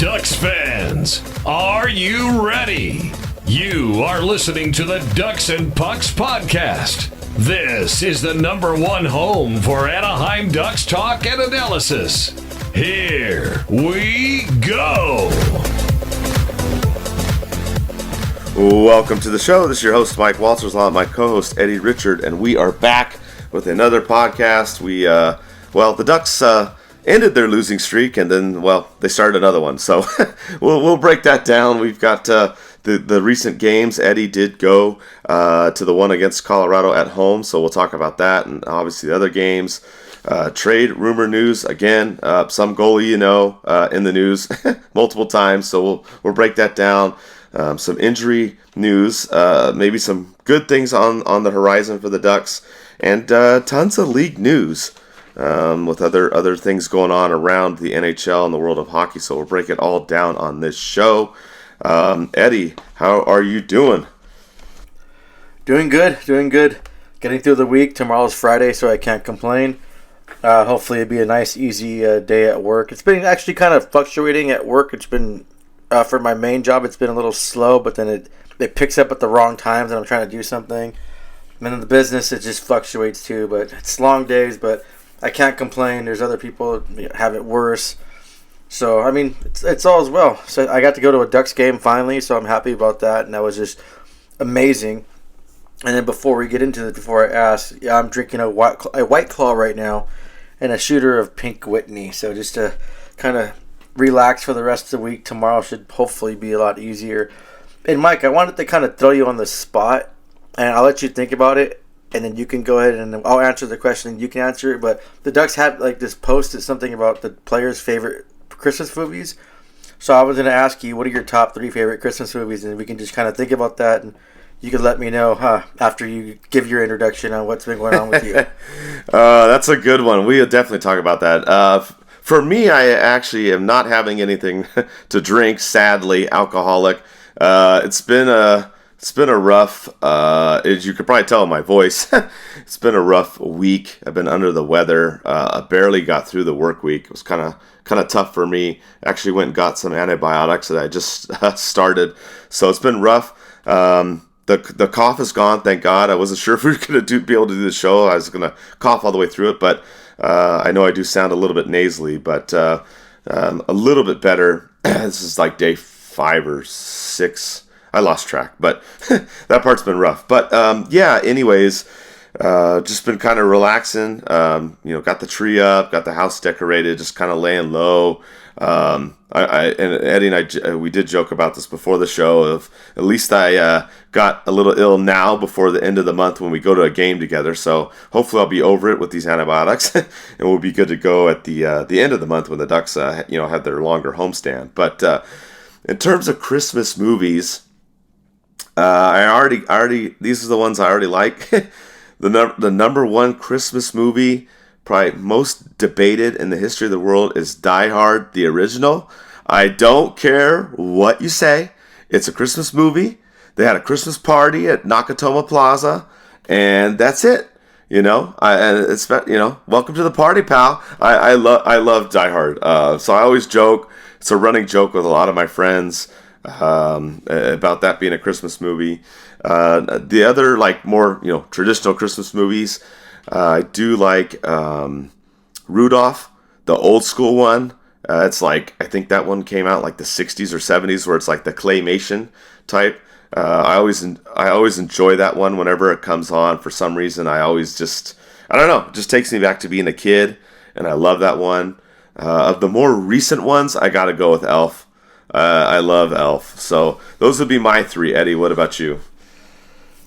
Ducks fans, are you ready? You are listening to the Ducks and Pucks podcast. This is the #1 home for Anaheim Ducks talk and analysis. Here we go. Welcome to the show. This is your host, Mike Walters, along with my co-host, Eddie Richard, and we are back with another podcast. The Ducks ended their losing streak, and then, they started another one. So we'll break that down. We've got the recent games. Eddie did go to the one against Colorado at home, so we'll talk about that, and obviously the other games. Trade rumor news again. Some goalie, in the news multiple times. So we'll break that down. Some injury news, maybe some good things on the horizon for the Ducks, and tons of league news with other things going on around the NHL and the world of hockey. So we'll break it all down on this show. Eddie, how are you doing? Doing good. Getting through the week. Tomorrow's Friday, so I can't complain. Hopefully it'll be a nice, easy day at work. It's been actually kind of fluctuating at work. It's been, for my main job, it's been a little slow, but then it picks up at the wrong times and I'm trying to do something. And in the business, it just fluctuates too, but it's long days, but I can't complain. There's other people that have it worse. So, I mean, it's all as well. So I got to go to a Ducks game finally, so I'm happy about that, and that was just amazing. And then before I ask, I'm drinking a White Claw right now and a shooter of Pink Whitney. So just to kind of relax for the rest of the week. Tomorrow should hopefully be a lot easier. And Mike, I wanted to kind of throw you on the spot, and I'll let you think about it, and then you can go ahead and I'll answer the question and you can answer it. But the Ducks had this post is something about the players' favorite Christmas movies. So I was going to ask you, what are your top 3 favorite Christmas movies? And we can just kind of think about that, and you can let me know after you give your introduction on what's been going on with you. That's a good one. We'll definitely talk about that. For me, I actually am not having anything to drink, sadly, alcoholic. It's been a rough, as you could probably tell in my voice, it's been a rough week. I've been under the weather. I barely got through the work week. It was kind of tough for me. Actually went and got some antibiotics that I just started. So it's been rough. The cough is gone, thank God. I wasn't sure if we were going to be able to do the show. I was going to cough all the way through it, but I know I do sound a little bit nasally, but a little bit better. This is like day 5 or 6. I lost track, but that part's been rough. But anyways, just been kind of relaxing. Got the tree up, got the house decorated, just kind of laying low. And Eddie and I, we did joke about this before the show. Of at least I got a little ill now before the end of the month when we go to a game together. So hopefully I'll be over it with these antibiotics, and we'll be good to go at the end of the month when the Ducks have their longer homestand. But in terms of Christmas movies, I already these are the ones I already like. The #1 Christmas movie, probably most debated in the history of the world, is Die Hard, the original. I don't care what you say. It's a Christmas movie. They had a Christmas party at Nakatomi Plaza, and that's it. Welcome to the party, pal. I love Die Hard. So I always joke. It's a running joke with a lot of my friends about that being a Christmas movie. The other more traditional Christmas movies, I do like Rudolph, the old school one. It's I think that one came out the 60s or 70s, where it's the claymation type. I always enjoy that one whenever it comes on. For some reason, I always I don't know, it just takes me back to being a kid, and I love that one. Of the more recent ones, I gotta go with Elf. I love Elf. So those would be my 3. Eddie, what about you?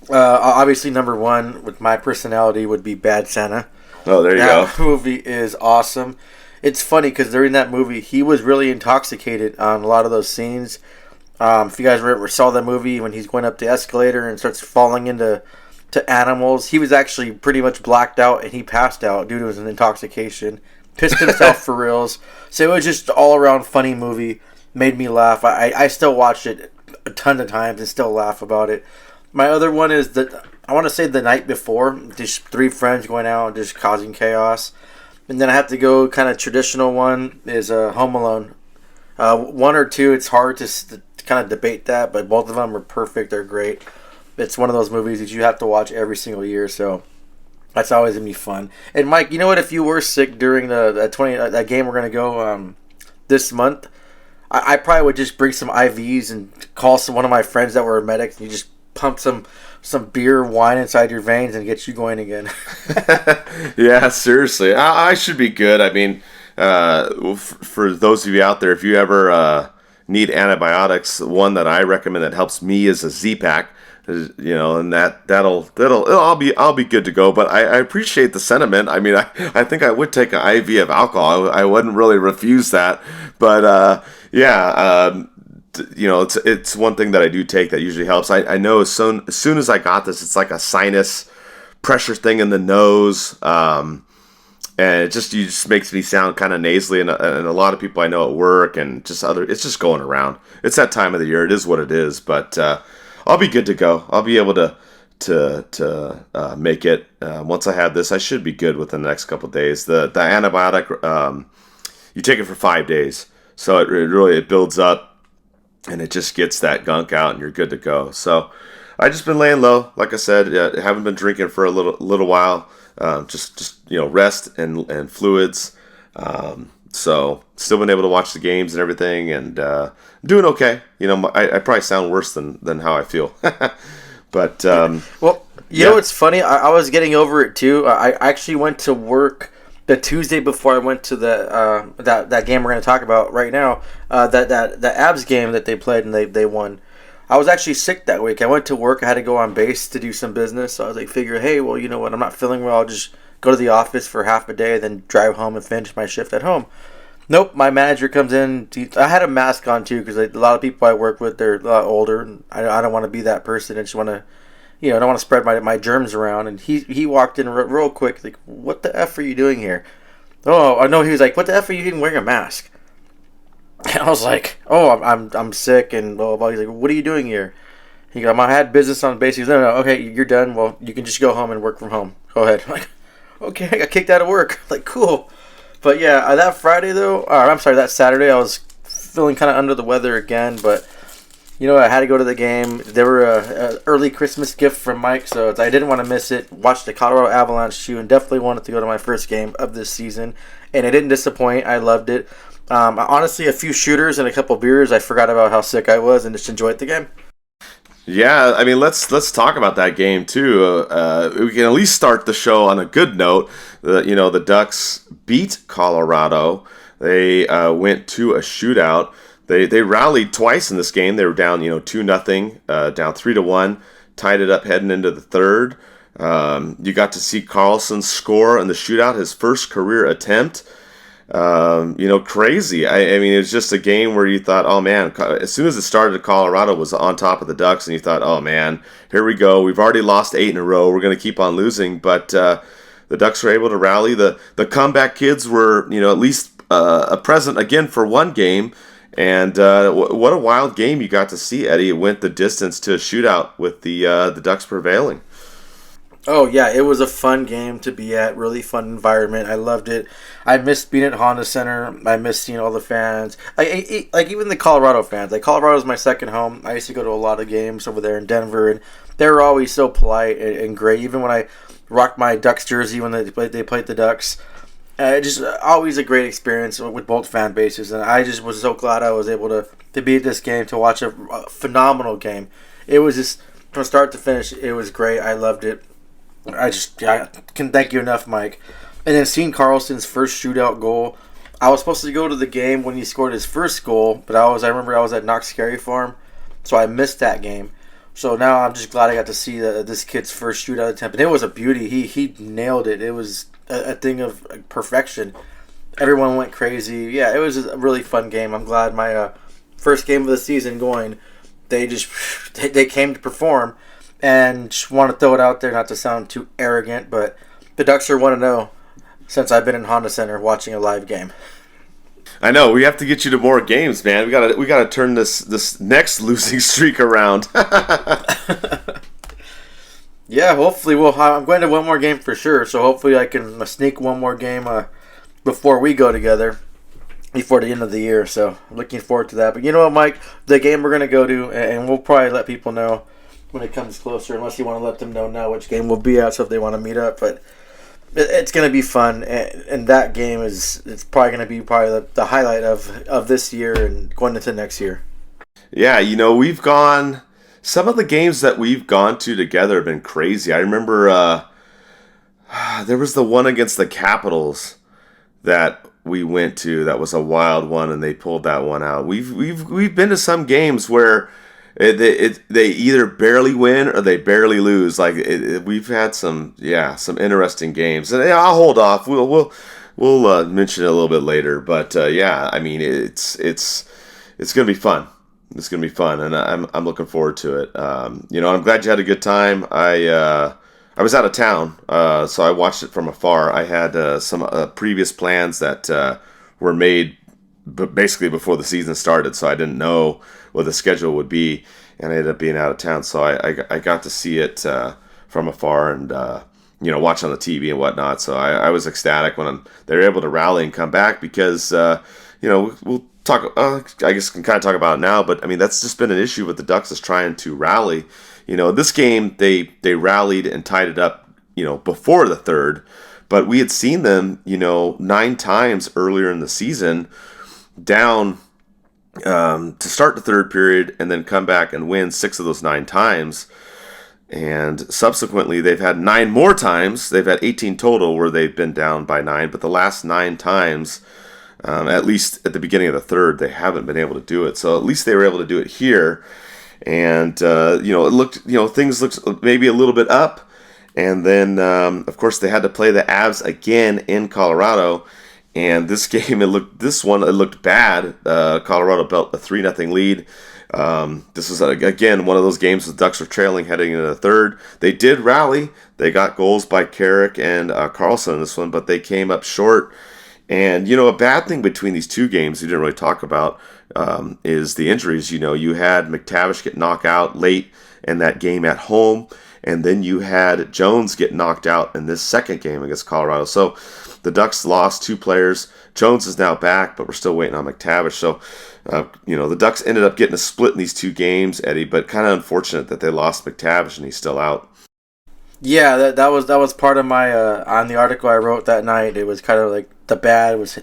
Obviously, #1 with my personality would be Bad Santa. Oh, there you go. That movie is awesome. It's funny because during that movie, he was really intoxicated on a lot of those scenes. If you guys saw that movie when he's going up the escalator and starts falling into animals, he was actually pretty much blacked out and he passed out due to his intoxication. Pissed himself for reals. So it was just all around funny movie. Made me laugh. I still watched it a ton of times and still laugh about it. My other one is I want to say The Night Before. Just 3 friends going out and just causing chaos. And then I have to go kind of traditional one is Home Alone. One or two, it's hard to kind of debate that, but both of them are perfect. They're great. It's one of those movies that you have to watch every single year, so that's always gonna be fun. And Mike, you know what? If you were sick during that game we're gonna go this month, I probably would just bring some IVs and call one of my friends that were medics, and you just pump some beer, wine inside your veins and get you going again. Yeah, seriously, I should be good. I mean, for those of you out there, if you ever need antibiotics, one that I recommend that helps me is a Z-Pack. And I'll be good to go. But I appreciate the sentiment. I mean, I think I would take an IV of alcohol. I wouldn't really refuse that. But it's one thing that I do take that usually helps. I know as soon as I got this, it's like a sinus pressure thing in the nose, and it just makes me sound kind of nasally. And a lot of people I know at work and it's just going around. It's that time of the year. It is what it is. But I'll be good to go. I'll be able to make it. Once I have this, I should be good within the next couple of days. The antibiotic, you take it for 5 days, so it really builds up, and it just gets that gunk out, and you're good to go. So I just been laying low, like I said. Haven't been drinking for a little while. Just rest and fluids. So still been able to watch the games and everything, and doing okay. I probably sound worse than how I feel. But well, you know what's funny? I was getting over it too. I actually went to work the Tuesday before I went to that game we're going to talk about right now. That Abs game that they played and they won. I was actually sick that week. I went to work. I had to go on base to do some business. So I was like, figure, hey, well, you know what? I'm not feeling well. I'll just go to the office for half a day, then drive home and finish my shift at home. Nope, my manager comes in. I had a mask on too because a lot of people I work with, they're a lot older, and I don't want to be that person. I just want to, I don't want to spread my germs around. And he walked in real quick, like, what the F are you doing here? Oh, I know. He was like, what the F are you even wearing a mask? And I was like, oh, I'm sick, and blah, blah, blah. He's like, what are you doing here? He goes, I had business on base. He goes, no, okay, you're done. Well, you can just go home and work from home. Go ahead. I'm like, okay, I got kicked out of work. Like, cool. But yeah, that Friday though, that Saturday, I was feeling kind of under the weather again. But I had to go to the game. They were a early Christmas gift from Mike, so I didn't want to miss it. Watched the Colorado Avalanche too, and definitely wanted to go to my first game of this season. And it didn't disappoint. I loved it. Honestly, a few shooters and a couple beers, I forgot about how sick I was and just enjoyed the game. Yeah, I mean, let's talk about that game too. We can at least start the show on a good note. The Ducks beat Colorado. They went to a shootout. They rallied twice in this game. They were down 2-0, down 3-1, tied it up heading into the third. You got to see Carlsson score in the shootout, his first career attempt. Crazy. I mean, it was just a game where you thought, oh man, as soon as it started, Colorado was on top of the Ducks, and you thought, oh man, here we go. We've already lost 8 in a row. We're going to keep on losing. But the Ducks were able to rally. The comeback kids were, at least a present again for one game. And what a wild game you got to see, Eddie. It went the distance to a shootout with the Ducks prevailing. Oh, yeah, it was a fun game to be at. Really fun environment. I loved it. I missed being at Honda Center. I missed seeing all the fans. Like, even the Colorado fans. Like, Colorado's my second home. I used to go to a lot of games over there in Denver, and they were always so polite and great. Even when I rocked my Ducks jersey when they played the Ducks. Just always a great experience with both fan bases. And I just was so glad I was able to be at this game, to watch a phenomenal game. It was just, from start to finish, it was great. I loved it. I can thank you enough, Mike. And then seeing Carlsson's first shootout goal. I was supposed to go to the game when he scored his first goal, but I remember I was at Knox Scary Farm, so I missed that game. So now I'm just glad I got to see this kid's first shootout attempt, and it was a beauty. He nailed it. It was a thing of perfection. Everyone went crazy. Yeah, it was a really fun game. I'm glad my first game of the season going, they came to perform. And just want to throw it out there, not to sound too arrogant, but the Ducks are 1-0 since I've been in Honda Center watching a live game. I know, we have to get you to more games, man. We gotta turn this next losing streak around. Yeah, hopefully I'm going to one more game for sure. So hopefully I can sneak one more game before we go together. before the end of the year. So looking forward to that. But you know what, Mike? The game we're going to go to, and we'll probably let people know when it comes closer, unless you want to let them know now which game we'll be at, so if they want to meet up. But it's going to be fun, and that game it's probably going to be the highlight of this year and going into next year. Yeah, we've gone. Some of the games that we've gone to together have been crazy. I remember there was the one against the Capitals that we went to. That was a wild one, and they pulled that one out. We've been to some games where they either barely win or they barely lose. Like we've had some interesting games, and I'll hold off. We'll mention it a little bit later, but I mean it's gonna be fun. It's gonna be fun, and I'm looking forward to it. I'm glad you had a good time. I was out of town, so I watched it from afar. I had some previous plans that were made basically before the season started, so I didn't know what the schedule would be, and I ended up being out of town. So I got to see it from afar and watch on the TV and whatnot. So I was ecstatic when they were able to rally and come back because we'll talk. I guess we can kind of talk about it now, but I mean that's just been an issue with the Ducks is trying to rally. This game they rallied and tied it up before the third, but we had seen them 9 times earlier in the season down to start the third period and then come back and win 6 of those 9 times. And subsequently, they've had 9 more times. They've had 18 total where they've been down by 9. But the last 9 times, at least at the beginning of the third, they haven't been able to do it. So at least they were able to do it here. And, it looked, things looked maybe a little bit up. And then, of course, they had to play the Avs again in Colorado. And this game, it looked bad. Colorado built a 3-0 lead. This was, again, one of those games the Ducks were trailing heading into the third. They did rally. They got goals by Kyrou and Carlsson in this one, but they came up short. And, a bad thing between these 2 games we didn't really talk about is the injuries. You had McTavish get knocked out late in that game at home, and then you had Jones get knocked out in this second game against Colorado. So the Ducks lost 2 players. Jones is now back, but we're still waiting on McTavish. So, the Ducks ended up getting a split in these 2 games, Eddie, but kind of unfortunate that they lost McTavish and he's still out. Yeah, that was part of my on the article I wrote that night. It was kind of like the bad was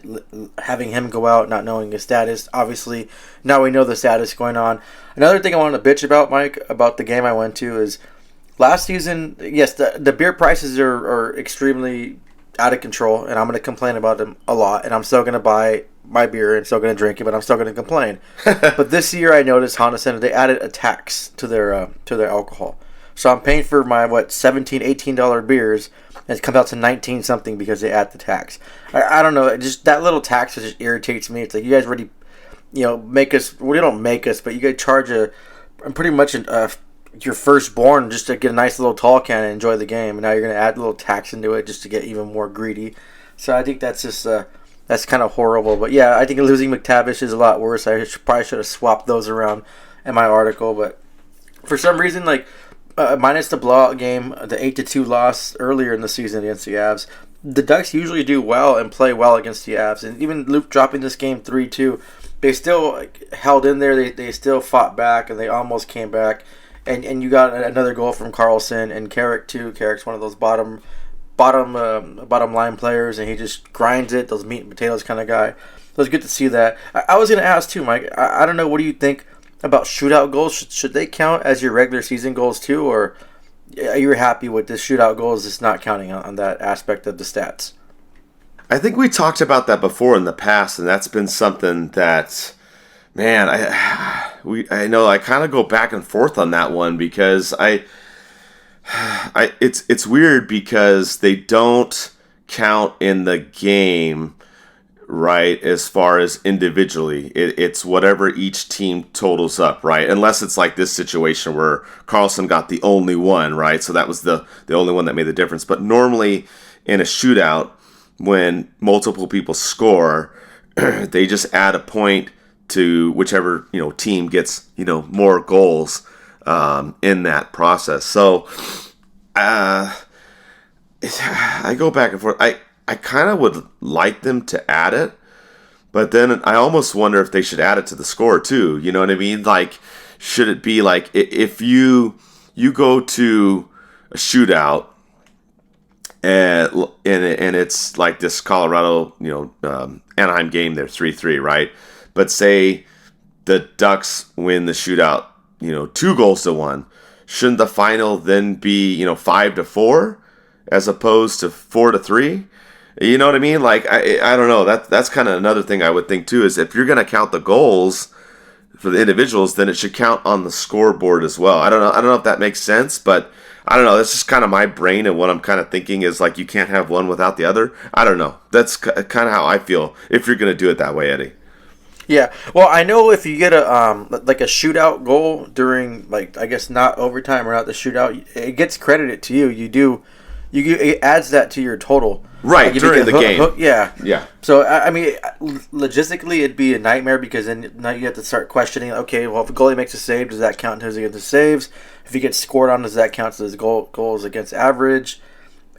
having him go out, not knowing his status. Obviously, now we know the status going on. Another thing I want to bitch about, Mike, about the game I went to is last season. Yes, the beer prices are extremely out of control, and I'm going to complain about them a lot. And I'm still going to buy my beer and still going to drink it, but I'm still going to complain. But this year, I noticed Honda Center they added a tax to their alcohol. So I'm paying for my $17, $18 beers, and it comes out to 19 something because they add the tax. I don't know, just that little tax just irritates me. It's like you guys already, make us. Well, you don't make us, but you guys charge pretty much your firstborn just to get a nice little tall can and enjoy the game, and now you're gonna add a little tax into it just to get even more greedy. So I think that's just that's kind of horrible. But yeah, I think losing McTavish is a lot worse. I probably should have swapped those around in my article, but for some reason, minus the blowout game, the 8-2 loss earlier in the season against the Avs, the Ducks usually do well and play well against the Avs. And even Luke dropping this game 3-2, they still held in there. They still fought back, and they almost came back. And you got another goal from Carlsson and Kyrou too. Kyrou's one of those bottom line players, and he just grinds it. Those meat and potatoes kind of guy. It was good to see that. I was going to ask too, Mike. I don't know. What do you think about shootout goals? Should they count as your regular season goals too, or are you happy with this shootout goals just not counting on that aspect of the stats? I think we talked about that before in the past, and that's been something that, man, I know I kind of go back and forth on that one because it's weird because they don't count in the game. Right, as far as individually, it's whatever each team totals up, right? Unless it's like this situation where Carlsson got the only one, right? So that was the only one that made the difference. But normally in a shootout, when multiple people score, they just add a point to whichever team gets more goals in that process. So I go back and forth. I kind of would like them to add it, But then I almost wonder if they should add it to the score too. You know what I mean? Like, should it be like if you go to a shootout and it's like this Colorado, Anaheim game, they're 3-3, right? But say the Ducks win the shootout, 2-1. Shouldn't the final then be 5-4 as opposed to 4-3? You know what I mean? Like I don't know. That's kind of another thing I would think too, is if you're going to count the goals for the individuals, then it should count on the scoreboard as well. I don't know if that makes sense, but I don't know. That's just kind of my brain, and what I'm kind of thinking is like you can't have one without the other. I don't know. That's kind of how I feel if you're going to do it that way, Eddie. Yeah. Well, I know if you get a like a shootout goal during, like, I guess not overtime or not the shootout, it gets credited to you. It adds that to your total. Right, like during the game. Yeah. Yeah. So, I mean, logistically, it'd be a nightmare, because then now you have to start questioning, okay, well, if a goalie makes a save, does that count as against the saves? If he gets scored on, does that count as goals against average?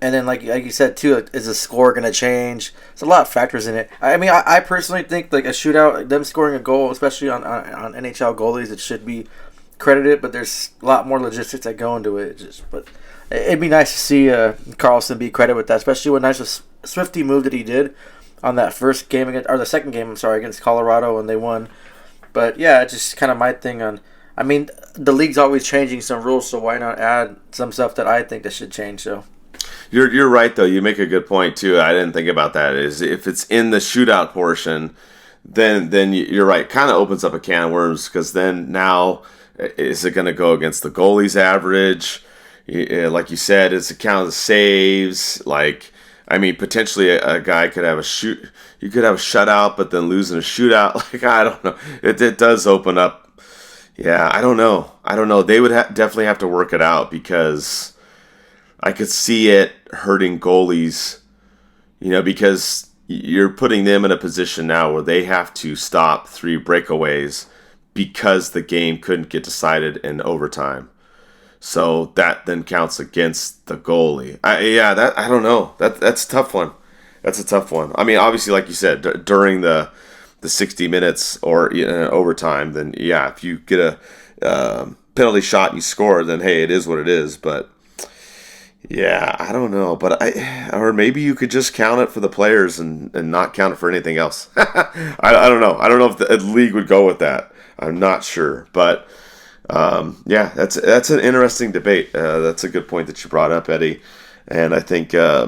And then, like you said, too, is the score going to change? There's a lot of factors in it. I mean, I personally think, like, a shootout, them scoring a goal, especially on NHL goalies, it should be credited, but there's a lot more logistics that go into it. But it'd be nice to see Carlsson be credited with that, especially what nice Swifty move that he did on that first game the second game, against Colorado, when they won. But yeah, it's just kind of my thing on. I mean, the league's always changing some rules, so why not add some stuff that I think that should change? So you're right, though. You make a good point too. I didn't think about that. Is if it's in the shootout portion, then you're right. Kind of opens up a can of worms, because then now is it going to go against the goalie's average? Like you said, it's a count of saves. Like, I mean, potentially a guy could have you could have a shutout, but then losing a shootout. Like, I don't know. It does open up. Yeah, I don't know. They would definitely have to work it out, because I could see it hurting goalies, because you're putting them in a position now where they have to stop 3 breakaways because the game couldn't get decided in overtime. So that then counts against the goalie. I don't know. That's a tough one. That's a tough one. I mean, obviously, like you said, during the 60 minutes or overtime, then yeah, if you get a penalty shot and you score, then hey, it is what it is. But yeah, I don't know. But or maybe you could just count it for the players and not count it for anything else. I don't know. I don't know if the league would go with that. I'm not sure, but. Yeah, that's an interesting debate. That's a good point that you brought up, Eddie. And I think I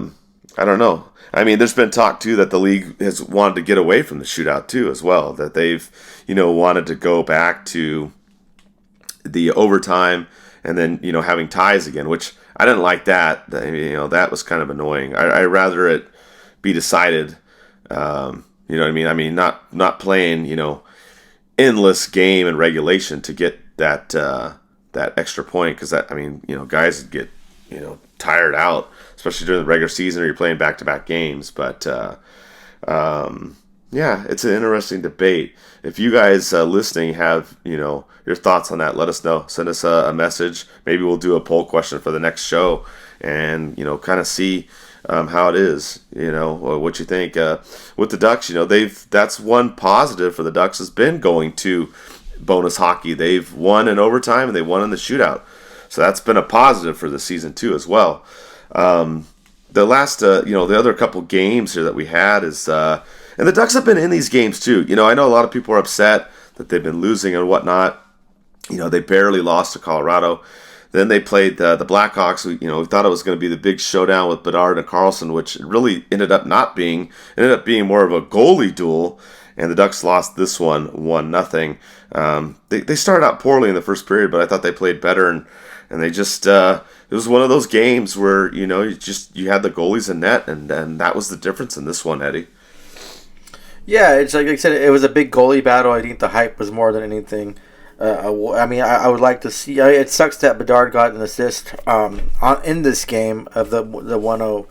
don't know. I mean, there's been talk too that the league has wanted to get away from the shootout too, as well. That they've wanted to go back to the overtime and then having ties again, which I didn't like that. That was kind of annoying. I rather it be decided. You know what I mean? I mean, not playing endless game and regulation to get that extra point, because guys would get tired out, especially during the regular season, or you're playing back-to-back games. But yeah, it's an interesting debate. If you guys listening have your thoughts on that, let us know. Send us a message. Maybe we'll do a poll question for the next show, and kind of see how it is. What you think with the Ducks. That's one positive for the Ducks has been going to bonus hockey. They've won in overtime and they won in the shootout, so that's been a positive for the season too as well. The last the other couple games here that we had is and the Ducks have been in these games too. I know a lot of people are upset that they've been losing and whatnot. They barely lost to Colorado. Then they played the Blackhawks. We thought it was going to be the big showdown with Bedard and Carlsson, which really ended up not being. It ended up being more of a goalie duel. And the Ducks lost this one 1-0. They started out poorly in the first period, but I thought they played better, and they just it was one of those games where you had the goalies in net, and that was the difference in this one, Eddie. Yeah, it's like I said, it was a big goalie battle. I think the hype was more than anything. I would like to see. It sucks that Bedard got an assist in this game of the 1-0.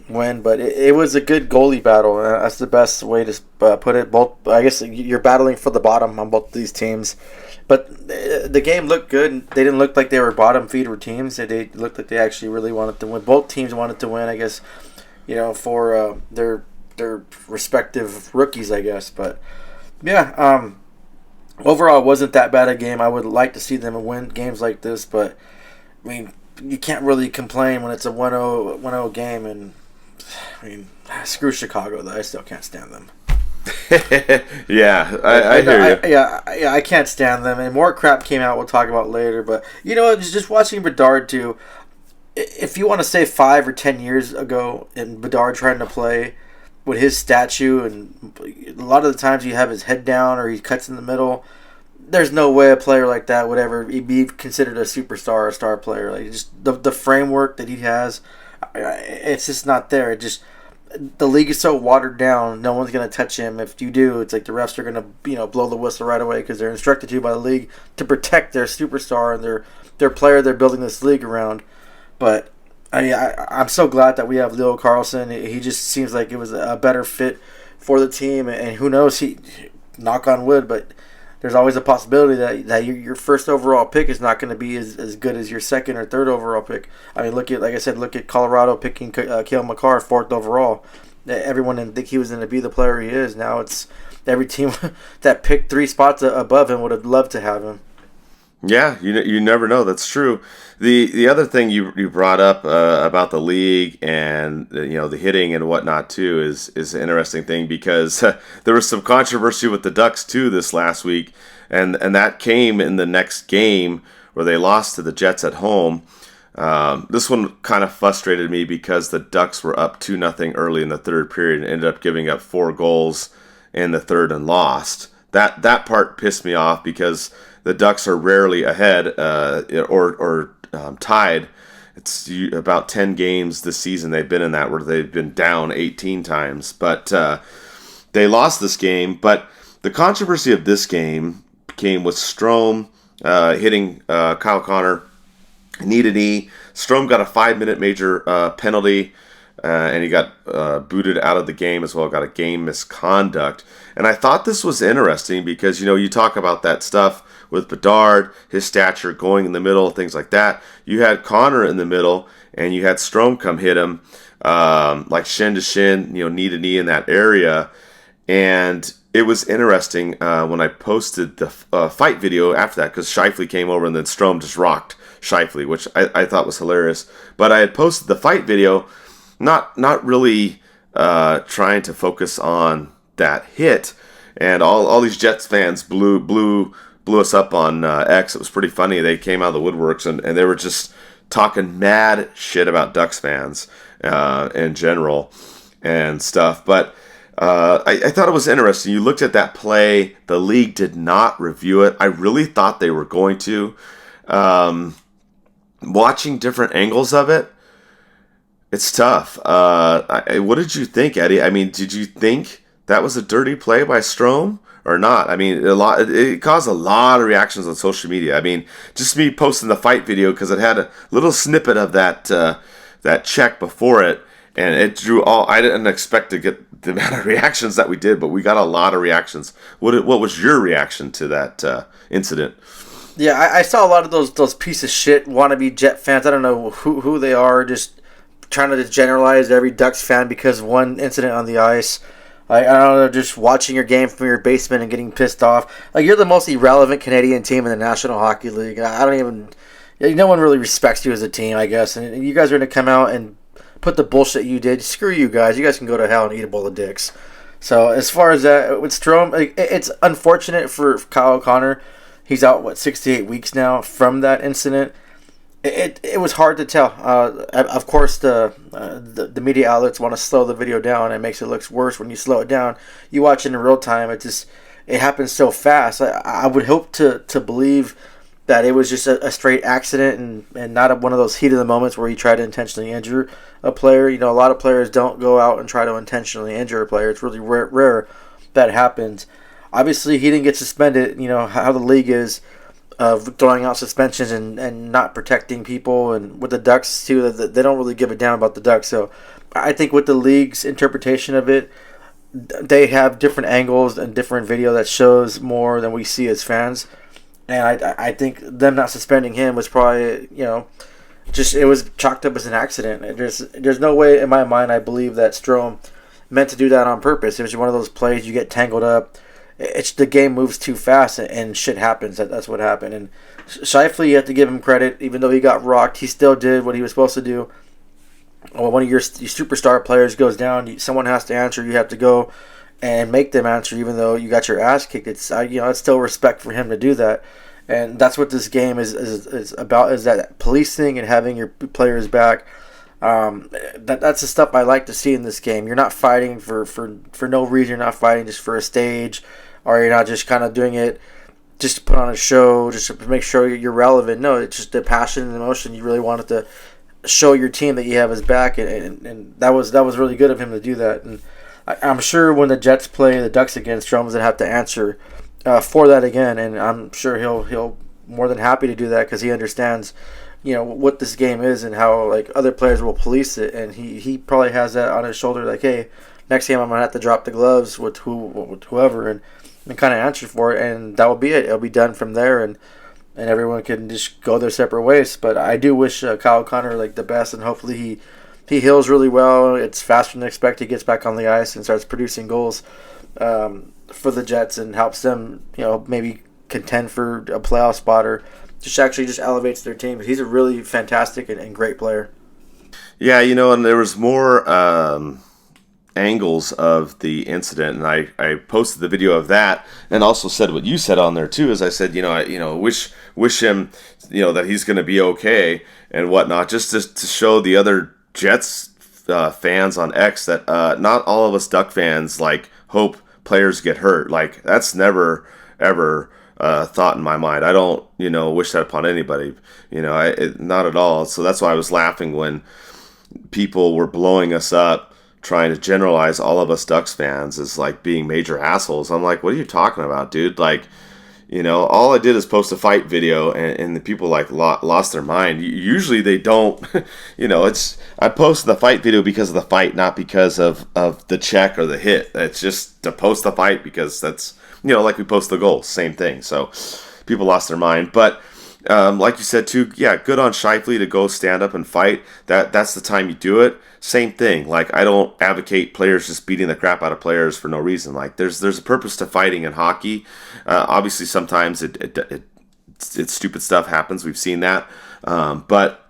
Win, but it was a good goalie battle. That's the best way to put it. Both, I guess, you're battling for the bottom on both these teams, but the game looked good. They didn't look like they were bottom feeder teams. They looked like they actually really wanted to win. Both teams wanted to win, I guess, for their their respective rookies, I guess. But yeah, overall, it wasn't that bad a game. I would like to see them win games like this, but I mean, you can't really complain when it's a 1-0 game. And I mean, screw Chicago, though. I still can't stand them. Yeah, I hear you. I can't stand them. And more crap came out we'll talk about later. But, you know, just watching Bedard, too, if you want to say 5 or 10 years ago and Bedard trying to play with his statue, and a lot of the times you have his head down or he cuts in the middle, there's no way a player like that would ever be considered a superstar or a star player. Like, just the framework that he has, it's just not there. The league is so watered down, no one's going to touch him. If you do, it's like the refs are going to, blow the whistle right away because they're instructed to by the league to protect their superstar and their player they're building this league around. But I'm so glad that we have Leo Carlsson. He just seems like it was a better fit for the team, and who knows, knock on wood, but there's always a possibility that your first overall pick is not going to be as good as your second or third overall pick. I mean, look at Colorado picking Cale Makar 4th overall. Everyone didn't think he was going to be the player he is. Now it's every team that picked 3 spots above him would have loved to have him. Yeah, you never know. That's true. The other thing you brought up about the league and the hitting and whatnot too is an interesting thing because there was some controversy with the Ducks too this last week, and that came in the next game where they lost to the Jets at home. This one kind of frustrated me because the Ducks were up 2-0 early in the third period and ended up giving up 4 goals in the third and lost. That part pissed me off because the Ducks are rarely ahead or tied. It's about 10 games this season they've been in that where they've been down 18 times. But they lost this game. But the controversy of this game came with Strome hitting Kyle Connor knee to knee. Strome got a 5-minute major penalty, and he got booted out of the game as well, got a game misconduct. And I thought this was interesting because, you talk about that stuff with Bedard, his stature going in the middle, things like that. You had Connor in the middle, and you had Strome come hit him like shin to shin, knee to knee in that area. And it was interesting when I posted the fight video after that because Scheifele came over and then Strome just rocked Scheifele, which I thought was hilarious. But I had posted the fight video, not really trying to focus on that hit. And all these Jets fans blew us up on X. It was pretty funny. They came out of the woodworks and they were just talking mad shit about Ducks fans in general and stuff. But I thought it was interesting. You looked at that play. The league did not review it. I really thought they were going to. Watching different angles of it, it's tough. What did you think, Eddie? I mean, did you think that was a dirty play by Strome or not? I mean, it caused a lot of reactions on social media. I mean, just me posting the fight video because it had a little snippet of that check before it, and it drew all. I didn't expect to get the amount of reactions that we did, but we got a lot of reactions. What was your reaction to that incident? Yeah, I saw a lot of those piece of shit wannabe Jet fans. I don't know who they are, just trying to generalize every Ducks fan because of one incident on the ice. I don't know, just watching your game from your basement and getting pissed off. Like, you're the most irrelevant Canadian team in the National Hockey League. No one really respects you as a team, I guess. And you guys are going to come out and put the bullshit you did. Screw you guys. You guys can go to hell and eat a bowl of dicks. So as far as that, with Strome, it's unfortunate for Kyle Connor. He's out, 6 to 8 weeks now from that incident. It was hard to tell. Of course, the media outlets want to slow the video down. It makes it look worse when you slow it down. You watch it in real time. It happens so fast. I would hope to believe that it was just a straight accident and not one of those heat of the moments where you try to intentionally injure a player. A lot of players don't go out and try to intentionally injure a player. It's really rare that happens. Obviously, he didn't get suspended. How the league is of throwing out suspensions and not protecting people. And with the Ducks, too, they don't really give a damn about the Ducks. So I think with the league's interpretation of it, they have different angles and different video that shows more than we see as fans. And I think them not suspending him was probably, it was chalked up as an accident. There's no way in my mind I believe that Strome meant to do that on purpose. It was one of those plays you get tangled up. The game moves too fast and shit happens. That's what happened. And Scheifele, you have to give him credit. Even though he got rocked, he still did what he was supposed to do. When one of your superstar players goes down, someone has to answer. You have to go and make them answer, even though you got your ass kicked. It's still respect for him to do that. And that's what this game is about, is that policing and having your players back. That's the stuff I like to see in this game. You're not fighting for no reason. You're not fighting just for a stage, or you're not just kind of doing it just to put on a show, just to make sure you're relevant. No, it's just the passion and emotion. You really wanted to show your team that you have his back, and that was really good of him to do that. And I'm sure when the Jets play the Ducks again, Strome's gonna have to answer for that again, and I'm sure he'll more than happy to do that, because he understands, what this game is and how like other players will police it, and he probably has that on his shoulder, like, hey, next game I'm gonna have to drop the gloves with whoever and kind of answer for it, and that will be it. It'll be done from there, and everyone can just go their separate ways. But I do wish Kyle Connor like the best, and hopefully he heals really well. It's faster than expected. He gets back on the ice and starts producing goals for the Jets and helps them, maybe contend for a playoff spot, or just elevates their team. He's a really fantastic and great player. Yeah, and there was more angles of the incident, and I posted the video of that, and also said what you said on there too. As I said, wish him, that he's going to be okay and whatnot, just to show the other Jets fans on X that not all of us Duck fans like hope players get hurt. Like, that's never ever thought in my mind. I don't wish that upon anybody. Not at all. So that's why I was laughing when people were blowing us up, trying to generalize all of us Ducks fans as like being major assholes. I'm like, what are you talking about, dude? Like, all I did is post a fight video, and the people like lost their mind. Usually they don't, I posted the fight video because of the fight, not because of the check or the hit. It's just to post the fight because that's, like we post the goal, same thing. So people lost their mind. But like you said too, yeah, good on Scheifele to go stand up and fight. That's the time you do it. Same thing. Like, I don't advocate players just beating the crap out of players for no reason. Like, there's a purpose to fighting in hockey. Obviously, sometimes it's stupid stuff happens. We've seen that. But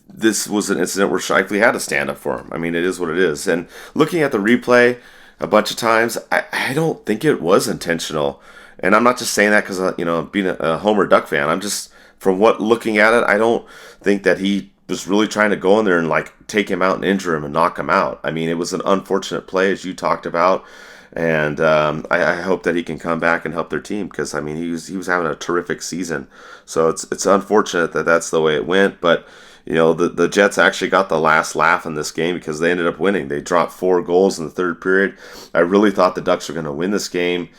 this was an incident where Scheifele had to stand up for him. I mean, it is what it is. And looking at the replay a bunch of times, I don't think it was intentional. And I'm not just saying that because, being a Homer Duck fan. I'm just, from looking at it, I don't think that he was really trying to go in there and like take him out and injure him and knock him out. I mean, it was an unfortunate play, as you talked about, and I hope that he can come back and help their team, because I mean he was having a terrific season. So it's unfortunate that that's the way it went, but the Jets actually got the last laugh in this game because they ended up winning. They dropped 4 goals in the third period. I really thought the Ducks were going to win this game,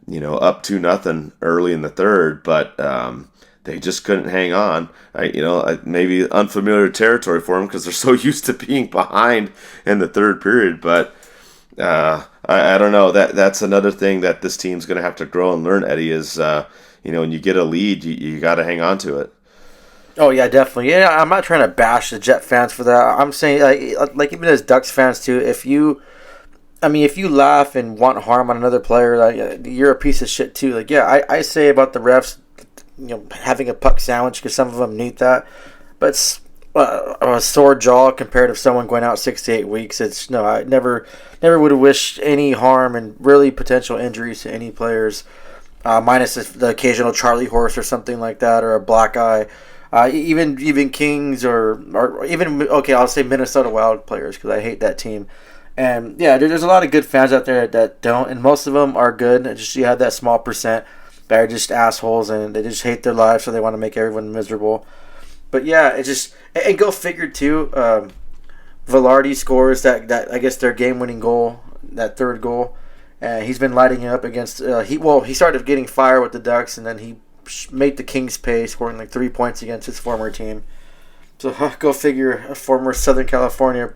up 2-0 early in the third, but they just couldn't hang on. Maybe unfamiliar territory for them because they're so used to being behind in the third period. But I don't know. That's another thing that this team's going to have to grow and learn, Eddie, is, when you get a lead, you got to hang on to it. Oh, yeah, definitely. Yeah, I'm not trying to bash the Jet fans for that. I'm saying, like even as Ducks fans, too, if you laugh and want harm on another player, you're a piece of shit, too. Like, yeah, I say about the refs, having a puck sandwich, because some of them need that, but a sore jaw compared to someone going out 6 to 8 weeks. I never would have wished any harm and really potential injuries to any players, minus the occasional Charlie horse or something like that, or a black eye. Even Kings or even, okay, I'll say Minnesota Wild players, because I hate that team. And yeah, there's a lot of good fans out there that don't, and most of them are good. It's just you have that small percent that are just assholes and they just hate their lives, so they want to make everyone miserable. But yeah, it just, and go figure too. Velarde scores that I guess their game-winning goal, that third goal, and he's been lighting it up against. He started getting fire with the Ducks, and then he made the Kings pay, scoring like 3 points against his former team. So go figure, a former Southern California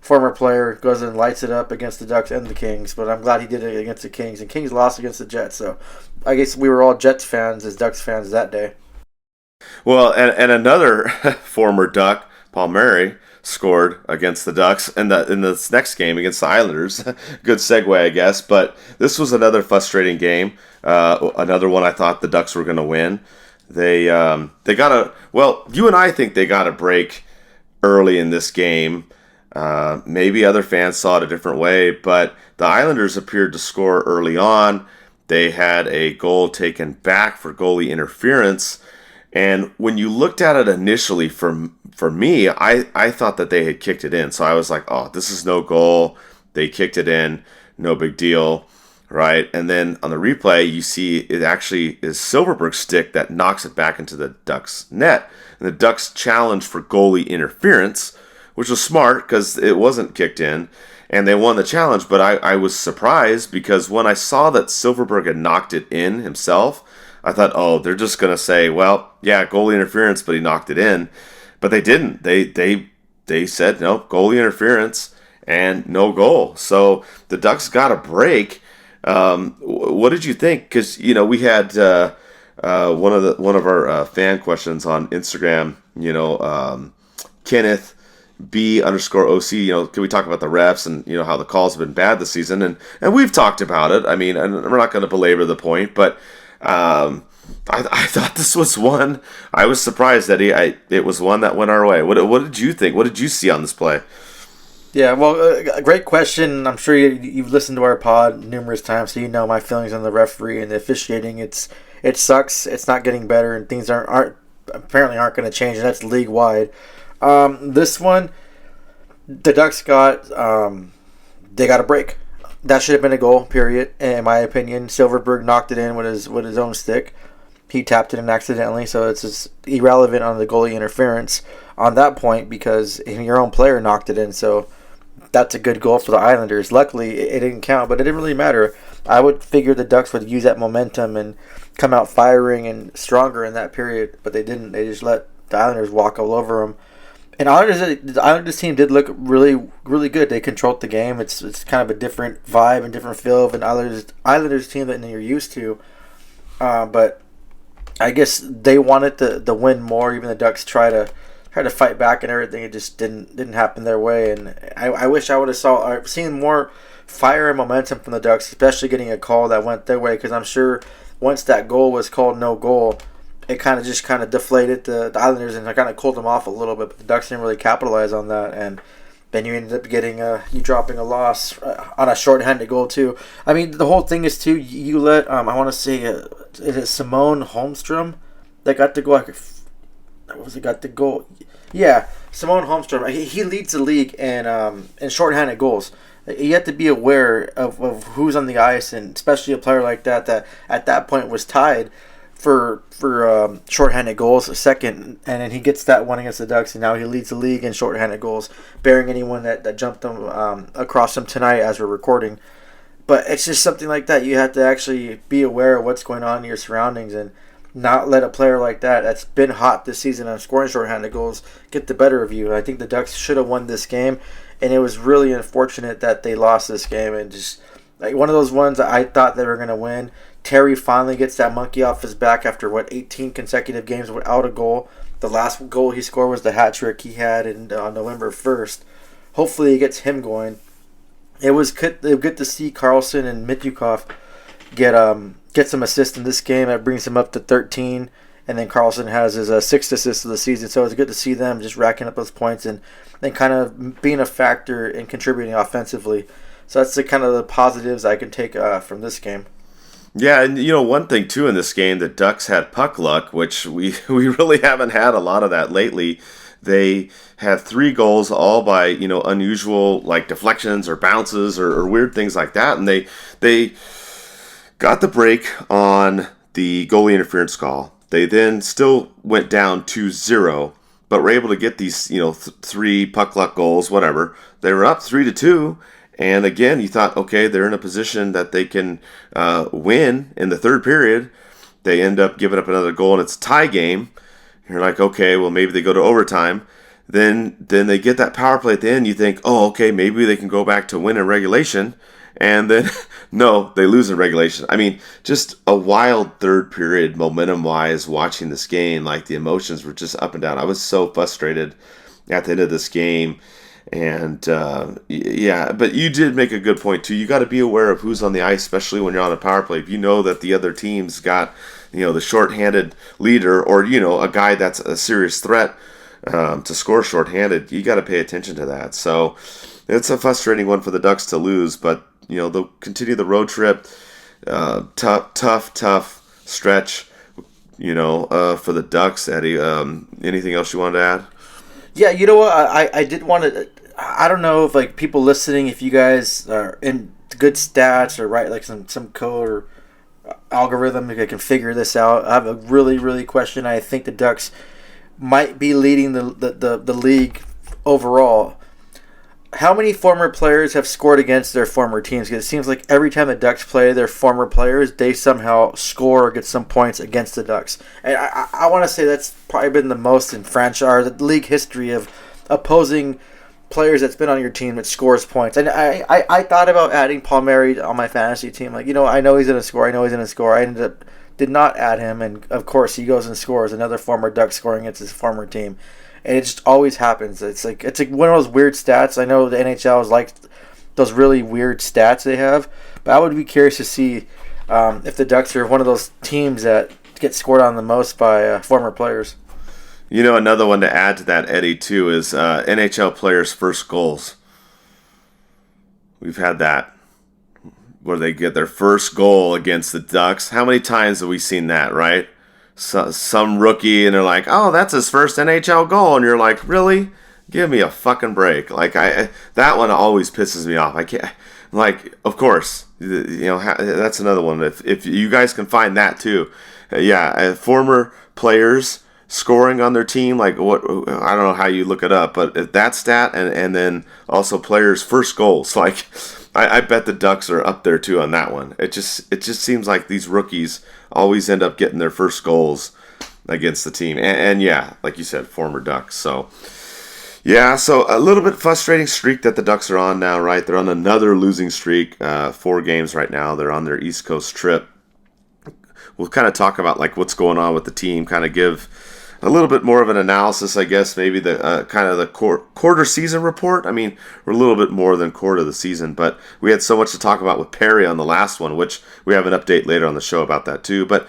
former player goes and lights it up against the Ducks and the Kings, but I'm glad he did it against the Kings, and Kings lost against the Jets, so I guess we were all Jets fans as Ducks fans that day. Well, and another former Duck, Paul Murray, scored against the Ducks in this next game against the Islanders. Good segue, I guess. But this was another frustrating game. Another one I thought the Ducks were going to win. They got a you and I think they got a break early in this game. Maybe other fans saw it a different way, but the Islanders appeared to score early on. They had a goal taken back for goalie interference. And when you looked at it initially, for me, I thought that they had kicked it in. So I was like, oh, this is no goal. They kicked it in. No big deal, right? And then on the replay, you see it actually is Silfverberg's stick that knocks it back into the Ducks' net. And the Ducks challenged for goalie interference, which was smart because it wasn't kicked in. And they won the challenge, but I was surprised because when I saw that Silfverberg had knocked it in himself, I thought, oh, they're just going to say, well, yeah, goalie interference, but he knocked it in. But they didn't. They said, no, goalie interference and no goal. So the Ducks got a break. What did you think? Because, we had one of our fan questions on Instagram, Kenneth B_OC, can we talk about the refs and, how the calls have been bad this season? And we've talked about it. I mean, and we're not going to belabor the point, but I thought this was one. I was surprised that it was one that went our way. What did you think? What did you see on this play? Yeah, well, a great question. I'm sure you've listened to our pod numerous times, so you know my feelings on the referee and the officiating. It sucks. It's not getting better, and things aren't going to change, and that's league wide. This one, the Ducks they got a break. That should have been a goal, period, in my opinion. Silfverberg knocked it in with his own stick. He tapped it in accidentally, so it's just irrelevant on the goalie interference on that point because your own player knocked it in, so that's a good goal for the Islanders. Luckily, it didn't count, but it didn't really matter. I would figure the Ducks would use that momentum and come out firing and stronger in that period, but they didn't. They just let the Islanders walk all over them. And the Islanders team did look really, really good. They controlled the game. It's kind of a different vibe and different feel of an Islanders team than you're used to. But I guess they wanted the win more. Even the Ducks tried to fight back and everything. It just didn't happen their way. And I wish I would have seen more fire and momentum from the Ducks, especially getting a call that went their way. Because I'm sure once that goal was called no goal, it kind of deflated the Islanders and kind of cooled them off a little bit. But the Ducks didn't really capitalize on that, and then you ended up getting you dropping a loss on a shorthanded goal too. I mean, the whole thing is too. You let I want to say is it Simone Holmstrom that got the goal? Got the goal? Yeah, Simone Holmstrom. He leads the league in shorthanded goals. You have to be aware of who's on the ice, and especially a player like that at that point was tied for shorthanded goals, second, and then he gets that one against the Ducks, and now he leads the league in shorthanded goals, bearing anyone that jumped him across him tonight as we're recording. But it's just something like that. You have to actually be aware of what's going on in your surroundings and not let a player like that's been hot this season on scoring shorthanded goals get the better of you. I think the Ducks should have won this game, and it was really unfortunate that they lost this game, and just like one of those ones that I thought they were going to win. Terry finally gets that monkey off his back after 18 consecutive games without a goal. The last goal he scored was the hat trick he had on November 1st. Hopefully it gets him going. It was good to see Carlsson and Mityukov get some assists in this game. That brings him up to 13, and then Carlsson has his 6th assist of the season. So it's good to see them just racking up those points and kind of being a factor in contributing offensively. So that's the kind of the positives I can take from this game. Yeah, and one thing too in this game, the Ducks had puck luck, which we really haven't had a lot of that lately. They had 3 goals, all by unusual like deflections or bounces or weird things like that, and they got the break on the goalie interference call. They then still went down 2-0, but were able to get these 3 puck luck goals, whatever. They were up 3-2. And again, you thought, okay, they're in a position that they can win in the third period. They end up giving up another goal, and it's a tie game. You're like, okay, well, maybe they go to overtime. Then they get that power play at the end. You think, oh, okay, maybe they can go back to win in regulation. And then, no, they lose in regulation. I mean, just a wild third period momentum-wise watching this game. Like, the emotions were just up and down. I was so frustrated at the end of this game. And yeah, but you did make a good point too. You got to be aware of who's on the ice, especially when you're on a power play. If you know that the other team's got, the shorthanded leader, or a guy that's a serious threat to score shorthanded, you got to pay attention to that. So it's a frustrating one for the Ducks to lose, but they'll continue the road trip. Tough stretch, for the Ducks. Eddie, anything else you wanted to add? Yeah, you know what? I did want to. I don't know if people listening, if you guys are in good stats or write some code or algorithm, if I can figure this out. I have a really question. I think the Ducks might be leading the league overall. How many former players have scored against their former teams? Because it seems like every time the Ducks play their former players, they somehow score or get some points against the Ducks. And I want to say that's probably been the most in franchise, the league history of opposing players that's been on your team that scores points. And I thought about adding Palmieri on my fantasy team. I know he's going to score. I did not add him, and of course he goes and scores. Another former Duck scoring against his former team. And it just always happens. It's like one of those weird stats. I know the NHL is like those really weird stats they have, but I would be curious to see if the Ducks are one of those teams that get scored on the most by former players. Another one to add to that, Eddie, too, is NHL players' first goals. We've had that, where they get their first goal against the Ducks. How many times have we seen that, right? Some rookie, and they're like, oh, that's his first NHL goal. And you're like, really? Give me a fucking break. That one always pisses me off. I can't, of course, that's another one. If you guys can find that too. Former players scoring on their team, what, I don't know how you look it up, but that stat, and then also players' first goals, I bet the Ducks are up there too on that one. It just seems like these rookies always end up getting their first goals against the team. And yeah, like you said, former Ducks. So yeah, so a little bit frustrating streak that the Ducks are on now, right? They're on another losing streak, 4 games right now. They're on their East Coast trip. We'll kind of talk about what's going on with the team, kind of give a little bit more of an analysis, I guess, maybe the kind of the quarter season report. I mean, we're a little bit more than quarter of the season, but we had so much to talk about with Perry on the last one, which we have an update later on the show about that too. But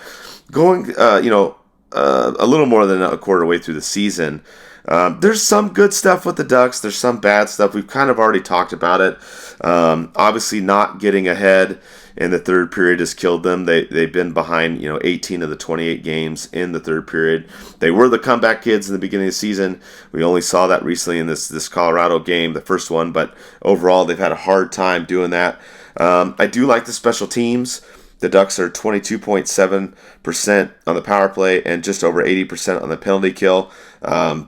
going, a little more than a quarter way through the season, there's some good stuff with the Ducks. There's some bad stuff. We've kind of already talked about it. Obviously, not getting ahead in the third period has killed them. They've been behind 18 of the 28 games in the third period. They were the comeback kids in the beginning of the season. We only saw that recently in this Colorado game, the first one, but overall they've had a hard time doing that. I do like the special teams. The Ducks are 22.7% on the power play and just over 80% on the penalty kill,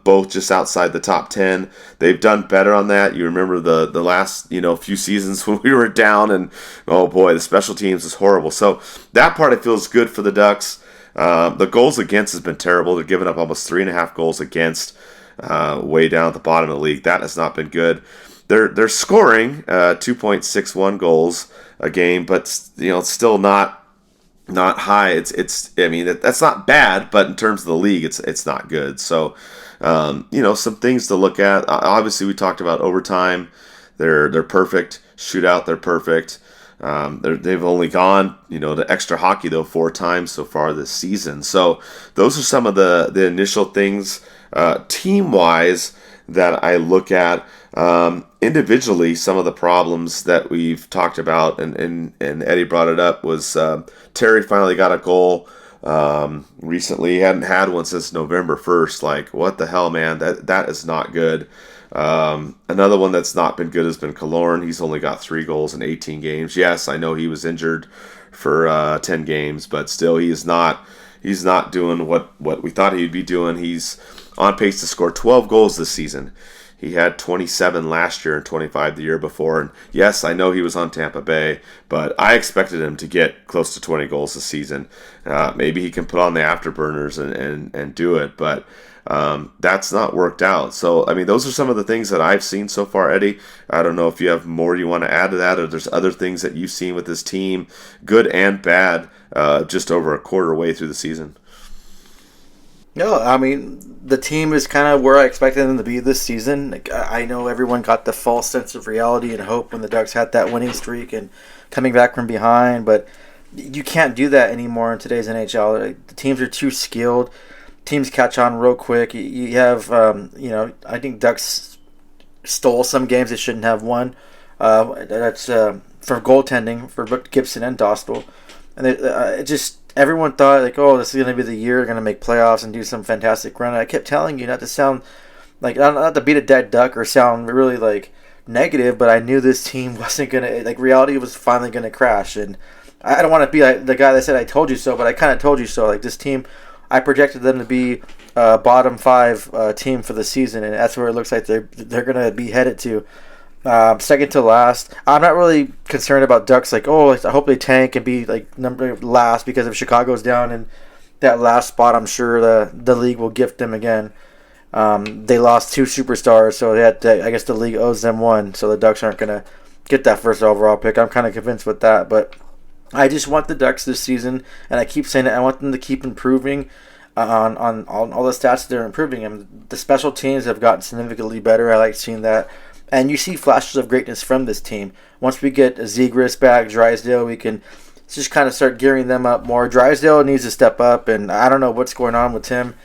both just outside the top 10. They've done better on that. You remember the last few seasons when we were down, and oh boy, the special teams is horrible. So that part I feel is good for the Ducks. The goals against has been terrible. They're giving up almost 3.5 goals against, way down at the bottom of the league. That has not been good. They're scoring 2.61 goals a game, but still not high. I mean that's not bad, but in terms of the league, it's not good. So some things to look at. Obviously, we talked about overtime. They're perfect. Shootout, they're perfect. They've only gone to extra hockey though 4 times so far this season. So those are some of the initial things team wise that I look at. Individually, some of the problems that we've talked about, and Eddie brought it up, was Terry finally got a goal recently. He hadn't had one since November 1st. What the hell, man? That is not good. Another one that's not been good has been Kyrou. He's only got 3 goals in 18 games. Yes, I know he was injured for 10 games, but still, he's not doing what we thought he'd be doing. He's on pace to score 12 goals this season. He had 27 last year and 25 the year before. And yes, I know he was on Tampa Bay, but I expected him to get close to 20 goals this season. Maybe he can put on the afterburners and do it, but that's not worked out. So, I mean, those are some of the things that I've seen so far, Eddie. I don't know if you have more you want to add to that, or there's other things that you've seen with this team, good and bad, just over a quarter way through the season. No, I mean, the team is kind of where I expected them to be this season. Like, I know everyone got the false sense of reality and hope when the Ducks had that winning streak and coming back from behind, but you can't do that anymore in today's NHL. Like, the teams are too skilled. Teams catch on real quick. You have, I think Ducks stole some games they shouldn't have won. That's for goaltending for Gibson and Drysdale. And it just everyone thought like, oh, this is going to be the year, going to make playoffs and do some fantastic run. And I kept telling you not to sound like not to beat a dead duck or sound really like negative, but I knew this team wasn't going to like reality was finally going to crash. And I don't want to be like the guy that said I told you so, but I kind of told you so. Like this team, I projected them to be bottom 5 team for the season, and that's where it looks like they're going to be headed to. Second to last. I'm not really concerned about Ducks. Like, oh, I hope they tank and be like number last, because if Chicago's down in that last spot, I'm sure the league will gift them again. They lost 2 superstars, so they had to, I guess the league owes them 1. So the Ducks aren't gonna get that first overall pick. I'm kind of convinced with that, but I just want the Ducks this season, and I keep saying it. I want them to keep improving on all the stats they're improving. And the special teams have gotten significantly better. I like seeing that. And you see flashes of greatness from this team. Once we get Zegras back, Drysdale, we can just kind of start gearing them up more. Drysdale needs to step up, and I don't know what's going on with him,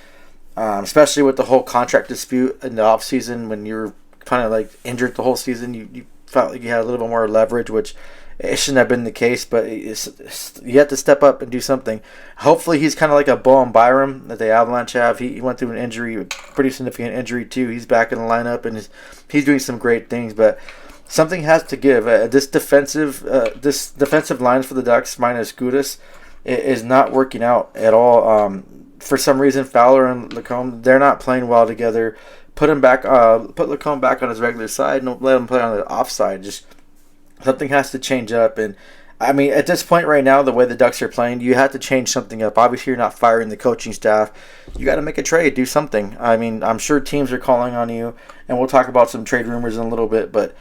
especially with the whole contract dispute in the offseason when you're kind of like injured the whole season. You felt like you had a little bit more leverage, which it shouldn't have been the case, but you have to step up and do something. Hopefully he's kind of like a Bowen Byram that the Avalanche have. He went through an injury, pretty significant injury too. He's back in the lineup, and he's doing some great things, but something has to give. This defensive line for the Ducks minus Gudas is not working out at all. For some reason, Fowler and Lacombe, they're not playing well together. Put Lacombe back on his regular side and let him play on the offside. Just something has to change up. And I mean, at this point right now, the way the Ducks are playing, you have to change something up. Obviously, you're not firing the coaching staff. You got to make a trade, do something. I mean, I'm sure teams are calling on you, and we'll talk about some trade rumors in a little bit, but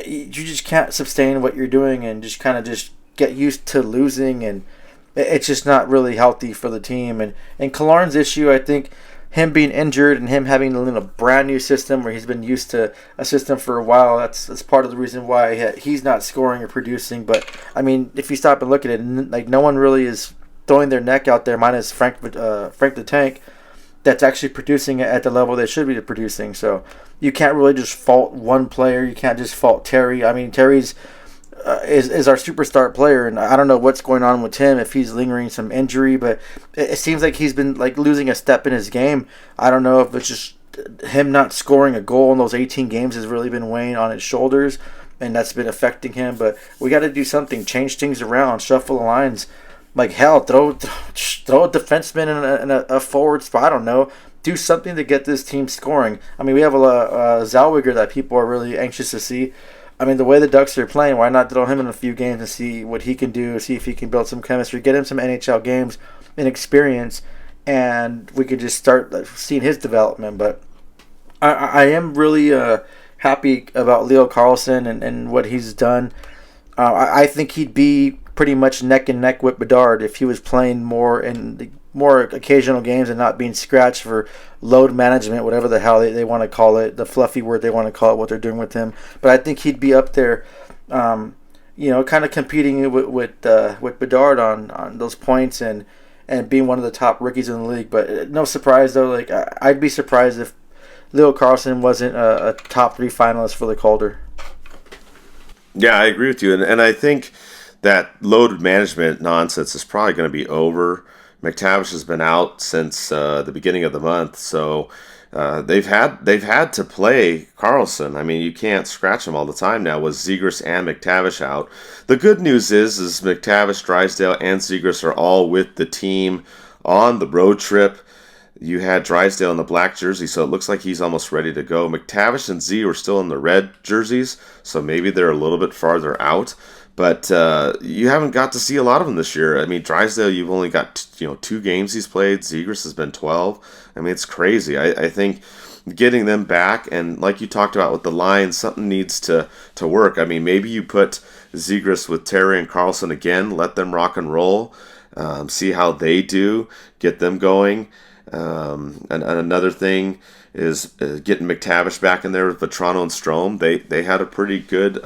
you just can't sustain what you're doing and just kind of just get used to losing, and it's just not really healthy for the team. And Killorn's issue, I think, him being injured and him having a brand new system where he's been used to a system for a while, that's part of the reason why he's not scoring or producing. But I mean, if you stop and look at it, like no one really is throwing their neck out there, minus Frank the Tank, that's actually producing at the level they should be producing. So you can't really just fault one player. You can't just fault Terry. I mean, Terry's is our superstar player, and I don't know what's going on with him, if he's lingering some injury, but it seems like he's been like losing a step in his game. I don't know if it's just him not scoring a goal in those 18 games has really been weighing on his shoulders, and that's been affecting him. But we got to do something, change things around, shuffle the lines. Like hell, throw a defenseman in a forward spot. I don't know. Do something to get this team scoring. I mean, we have a Zellweger that people are really anxious to see. I mean, the way the Ducks are playing, why not throw him in a few games and see what he can do, see if he can build some chemistry, get him some NHL games and experience, and we could just start seeing his development. But I am really happy about Leo Carlsson and what he's done. I think he'd be pretty much neck and neck with Bedard if he was playing more in the more occasional games and not being scratched for load management, whatever the hell they want to call it, the fluffy word they want to call it, what they're doing with him. But I think he'd be up there, kind of competing with Bedard on those points and being one of the top rookies in the league. But no surprise though, like I'd be surprised if Leo Carlsson wasn't a top 3 finalist for the Calder. Yeah, I agree with you, and I think that load management nonsense is probably going to be over. McTavish has been out since the beginning of the month, so they've had to play Carlsson. I mean, you can't scratch him all the time now with Zegras and McTavish out. The good news is McTavish, Drysdale, and Zegras are all with the team on the road trip. You had Drysdale in the black jersey, so it looks like he's almost ready to go. McTavish and Z are still in the red jerseys, so maybe they're a little bit farther out. But you haven't got to see a lot of them this year. I mean, Drysdale, you've only got 2 games he's played. Zegras has been 12. I mean, it's crazy. I think getting them back, and like you talked about with the line, something needs to work. I mean, maybe you put Zegras with Terry and Carlsson again, let them rock and roll, see how they do, get them going. And another thing is getting McTavish back in there with Vetrano and Strome. They had a pretty good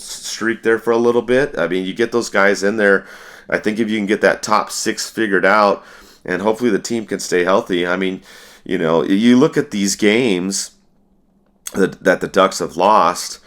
streak there for a little bit. I mean, you get those guys in there. I think if you can get that top 6 figured out, and hopefully the team can stay healthy. I mean, you look at these games that the Ducks have lost,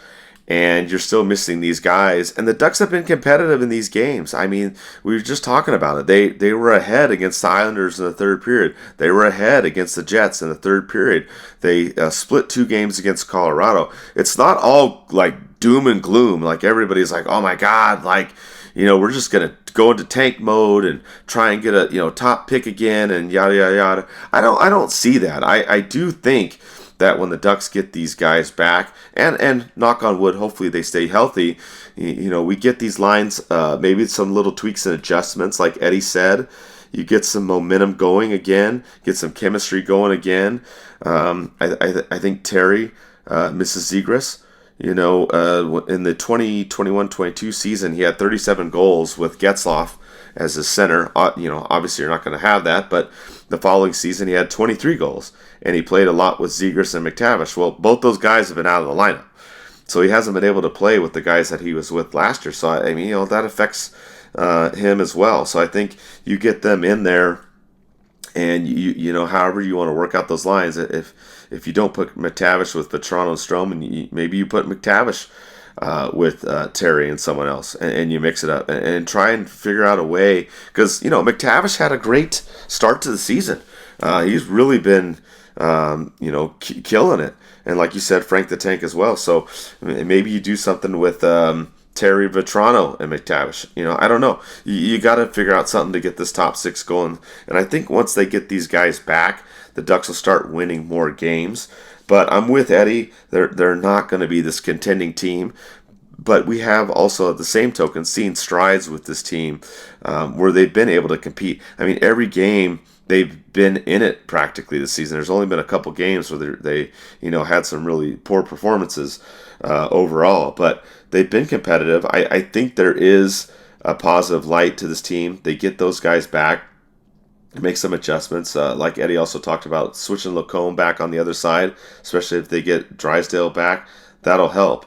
and you're still missing these guys. And the Ducks have been competitive in these games. I mean, we were just talking about it. They were ahead against the Islanders in the third period. They were ahead against the Jets in the third period. They split 2 games against Colorado. It's not all like doom and gloom. Like everybody's like, oh my God, like, we're just going to go into tank mode and try and get a top pick again and yada, yada, yada. I don't see that. I do think that when the Ducks get these guys back, and knock on wood, hopefully they stay healthy, we get these lines, maybe some little tweaks and adjustments, like Eddie said. You get some momentum going again, get some chemistry going again. I think Terry, Mrs. Zegras, in the 2021-22 season, he had 37 goals with Getzlaf as his center. Obviously you're not going to have that, but the following season he had 23 goals, and he played a lot with Zegras and McTavish. Well, both those guys have been out of the lineup, so he hasn't been able to play with the guys that he was with last year. So I mean, that affects him as well. So I think you get them in there, and however you want to work out those lines. If you don't put McTavish with Vetrano and Strome, and maybe you put McTavish with Terry and someone else, and you mix it up and try and figure out a way, because McTavish had a great start to the season. He's really been killing it, and like you said, Frank the Tank as well. So maybe you do something with Terry, Vetrano, and McTavish. I don't know. You got to figure out something to get this top 6 going, and I think once they get these guys back, the Ducks will start winning more games. But I'm with Eddie. They're not going to be this contending team. But we have also, at the same token, seen strides with this team where they've been able to compete. I mean, every game they've been in it practically this season. There's only been a couple games where they had some really poor performances overall. But they've been competitive. I think there is a positive light to this team. They get those guys back, make some adjustments, like Eddie also talked about, switching Lacombe back on the other side, especially if they get Drysdale back. That'll help.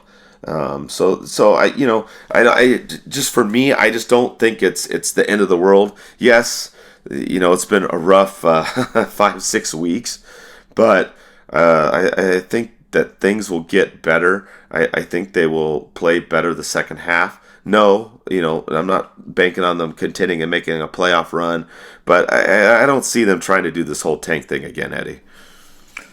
So I just, for me, I just don't think it's the end of the world. Yes, it's been a rough 5-6 weeks, but I think that things will get better. I think they will play better the second half. No, I'm not banking on them contending and making a playoff run, but I don't see them trying to do this whole tank thing again, Eddie.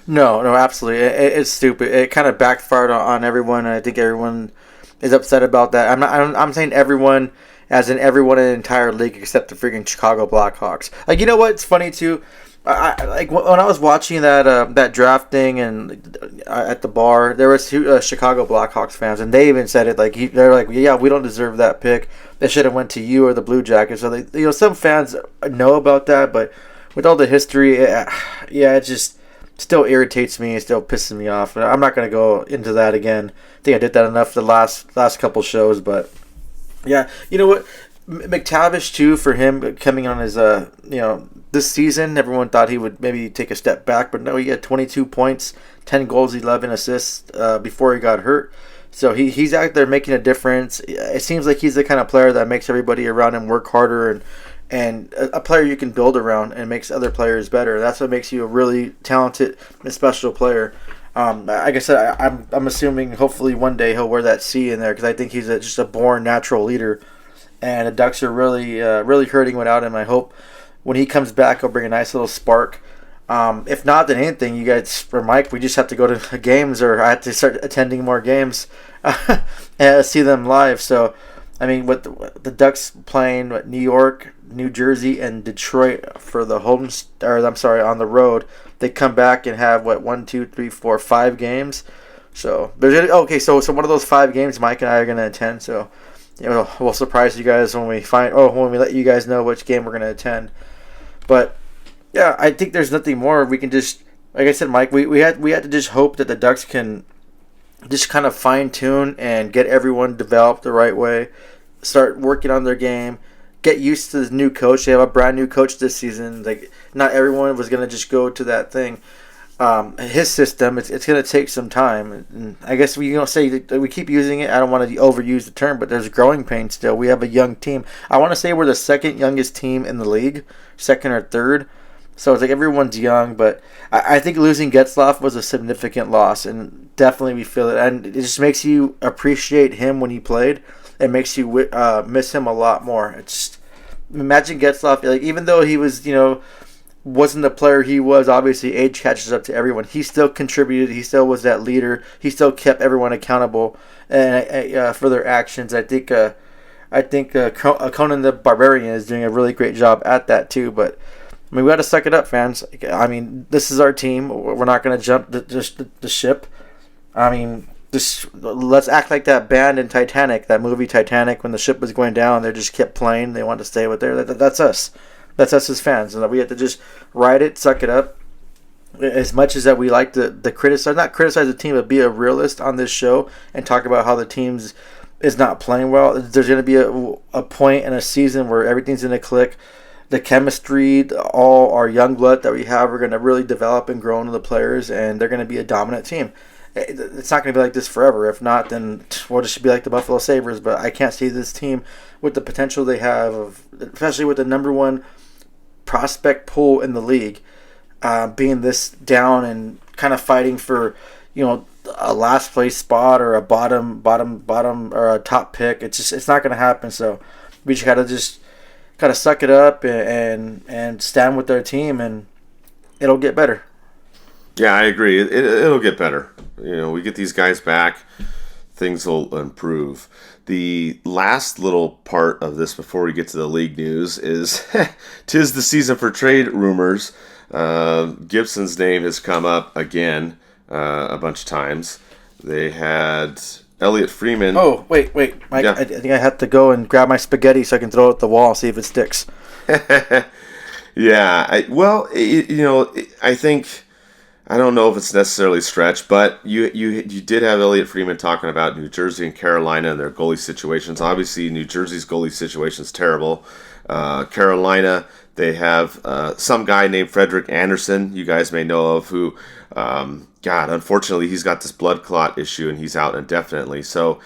No, absolutely. It's stupid. It kind of backfired on everyone, and I think everyone is upset about that. I'm saying everyone, as in everyone in the entire league except the freaking Chicago Blackhawks. Like, you know what? It's funny too. I like when I was watching that draft thing and at the bar, there was Chicago Blackhawks fans, and they even said it. Like they're like, yeah, we don't deserve that pick. They should have went to you or the Blue Jackets. So they, some fans know about that, but with all the history, it just still irritates me. It still pisses me off. I'm not gonna go into that again. I think I did that enough the last couple shows, but yeah, you know what, McTavish too, for him coming on his this season, everyone thought he would maybe take a step back, but no, he had 22 points, 10 goals, 11 assists before he got hurt. So he's out there making a difference. It seems like he's the kind of player that makes everybody around him work harder, and a player you can build around and makes other players better. That's what makes you a really talented and special player. Like I said, I'm assuming hopefully one day he'll wear that C in there, because I think he's just a born natural leader. And the Ducks are really hurting without him. I hope when he comes back, he'll bring a nice little spark. If not, then anything, you guys, or Mike, we just have to go to games, or I have to start attending more games and see them live. So, I mean, with the Ducks playing New York, New Jersey, and Detroit for the on the road, they come back and have 5 games. So so one of those 5 games, Mike and I are gonna attend. So, we'll surprise you guys when we let you guys know which game we're gonna attend. But yeah, I think there's nothing more. We can just, like I said, Mike, we had to just hope that the Ducks can just kind of fine tune and get everyone developed the right way, start working on their game, get used to the new coach. They have a brand new coach this season. Like, not everyone was going to just go to that thing. His system, it's going to take some time. And I guess we say that we keep using it. I don't want to overuse the term, but there's growing pains still. We have a young team. I want to say we're the second youngest team in the league, second or third. So it's like everyone's young, but I think losing Getzlaf was a significant loss, and definitely we feel it. And it just makes you appreciate him when he played. It makes you miss him a lot more. It's just, imagine Getzlaf, like, even though he was, wasn't the player he was, obviously age catches up to everyone. He still contributed. He still was that leader. He still kept everyone accountable for their actions. I think Conan the Barbarian is doing a really great job at that too. But I mean, we got to suck it up, fans. I mean, this is our team. We're not going to jump the ship. I mean, let's act like that band in Titanic, that movie Titanic, when the ship was going down, they just kept playing. They wanted to stay with there. That's us. That's us as fans. And we have to just ride it, suck it up. As much as that we like to criticize, not criticize the team, but be a realist on this show and talk about how the team's is not playing well. There's going to be a point in a season where everything's going to click. The chemistry, all our young blood that we have are going to really develop and grow into the players, and they're going to be a dominant team. It's not going to be like this forever. If not, then we'll just be like the Buffalo Sabres. But I can't see this team with the potential they have, especially with the number one prospect pool in the league, being this down and kind of fighting for, a last place spot or a bottom or a top pick. It's not going to happen. So we just gotta suck it up and stand with their team, and it'll get better. Yeah, I agree. It'll get better. We get these guys back, things will improve. The last little part of this before we get to the league news is 'tis the season for trade rumors. Gibson's name has come up again a bunch of times. They had Elliot Freeman. Oh, wait. Mike, yeah. I think I have to go and grab my spaghetti so I can throw it at the wall and see if it sticks. Yeah. I think, I don't know if it's necessarily stretched, but you did have Elliot Freeman talking about New Jersey and Carolina and their goalie situations. Obviously, New Jersey's goalie situation is terrible. Carolina, they have some guy named Frederick Anderson, you guys may know of, who, unfortunately, he's got this blood clot issue and he's out indefinitely. So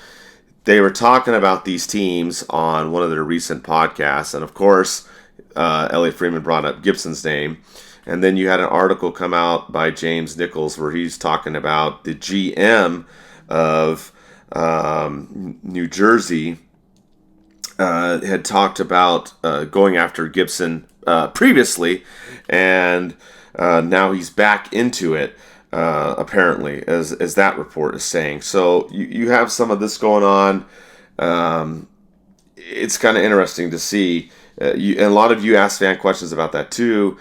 they were talking about these teams on one of their recent podcasts, and of course, Elliot Freeman brought up Gibson's name. And then you had an article come out by James Nichols where he's talking about the GM of New Jersey had talked about going after Gibson previously, and now he's back into it, apparently, as that report is saying. So you have some of this going on. It's kind of interesting to see. And a lot of you asked fan questions about that too.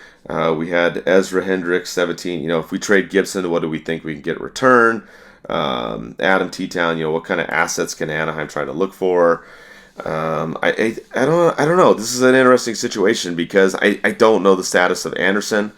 We had Ezra Hendricks, 17. If we trade Gibson, what do we think we can get in return? Adam T-Town, what kind of assets can Anaheim try to look for? I don't know. This is an interesting situation because I don't know the status of Anderson.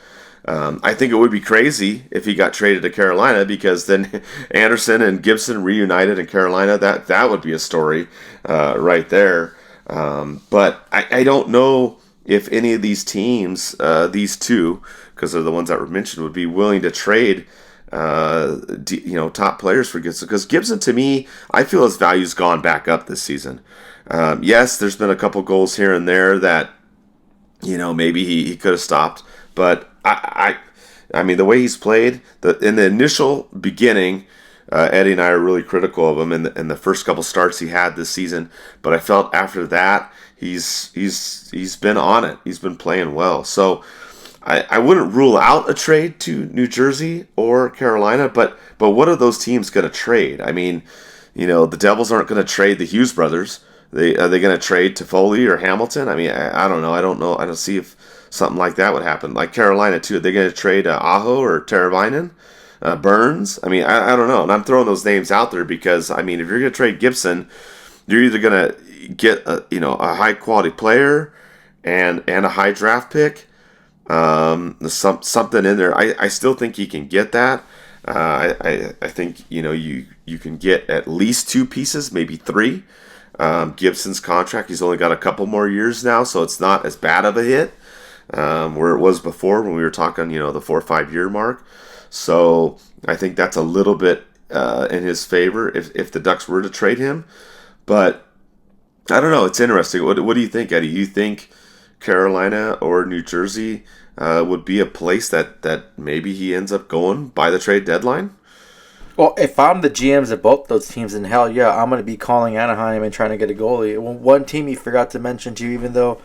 I think it would be crazy if he got traded to Carolina, because then Anderson and Gibson reunited in Carolina. That would be a story right there. But I don't know if any of these teams, these two, because they're the ones that were mentioned, would be willing to trade, top players for Gibson. Because Gibson, to me, I feel his value's gone back up this season. Yes, there's been a couple goals here and there that, maybe he could have stopped. But I mean, the way he's played, in the initial beginning, Eddie and I are really critical of him in the first couple starts he had this season, but I felt after that he's been on it. He's been playing well. So I wouldn't rule out a trade to New Jersey or Carolina, but what are those teams going to trade? I mean, the Devils aren't going to trade the Hughes brothers. Are they going to trade Toffoli or Hamilton? I mean, I don't know. I don't see if something like that would happen. Like Carolina too. Are they going to trade Aho or Teravainen? Burns? I mean, I don't know. And I'm throwing those names out there because, I mean, if you're going to trade Gibson, you're either going to get a high-quality player and a high draft pick, something in there. I still think he can get that. I think, you can get at least two pieces, maybe three. Gibson's contract, he's only got a couple more years now, so it's not as bad of a hit where it was before when we were talking, the 4 or 5 year mark. So I think that's a little bit in his favor if the Ducks were to trade him. But I don't know. It's interesting. What do you think, Eddie? You think Carolina or New Jersey would be a place that maybe he ends up going by the trade deadline? Well, if I'm the GMs of both those teams, then hell yeah, I'm going to be calling Anaheim and trying to get a goalie. One team you forgot to mention to you, even though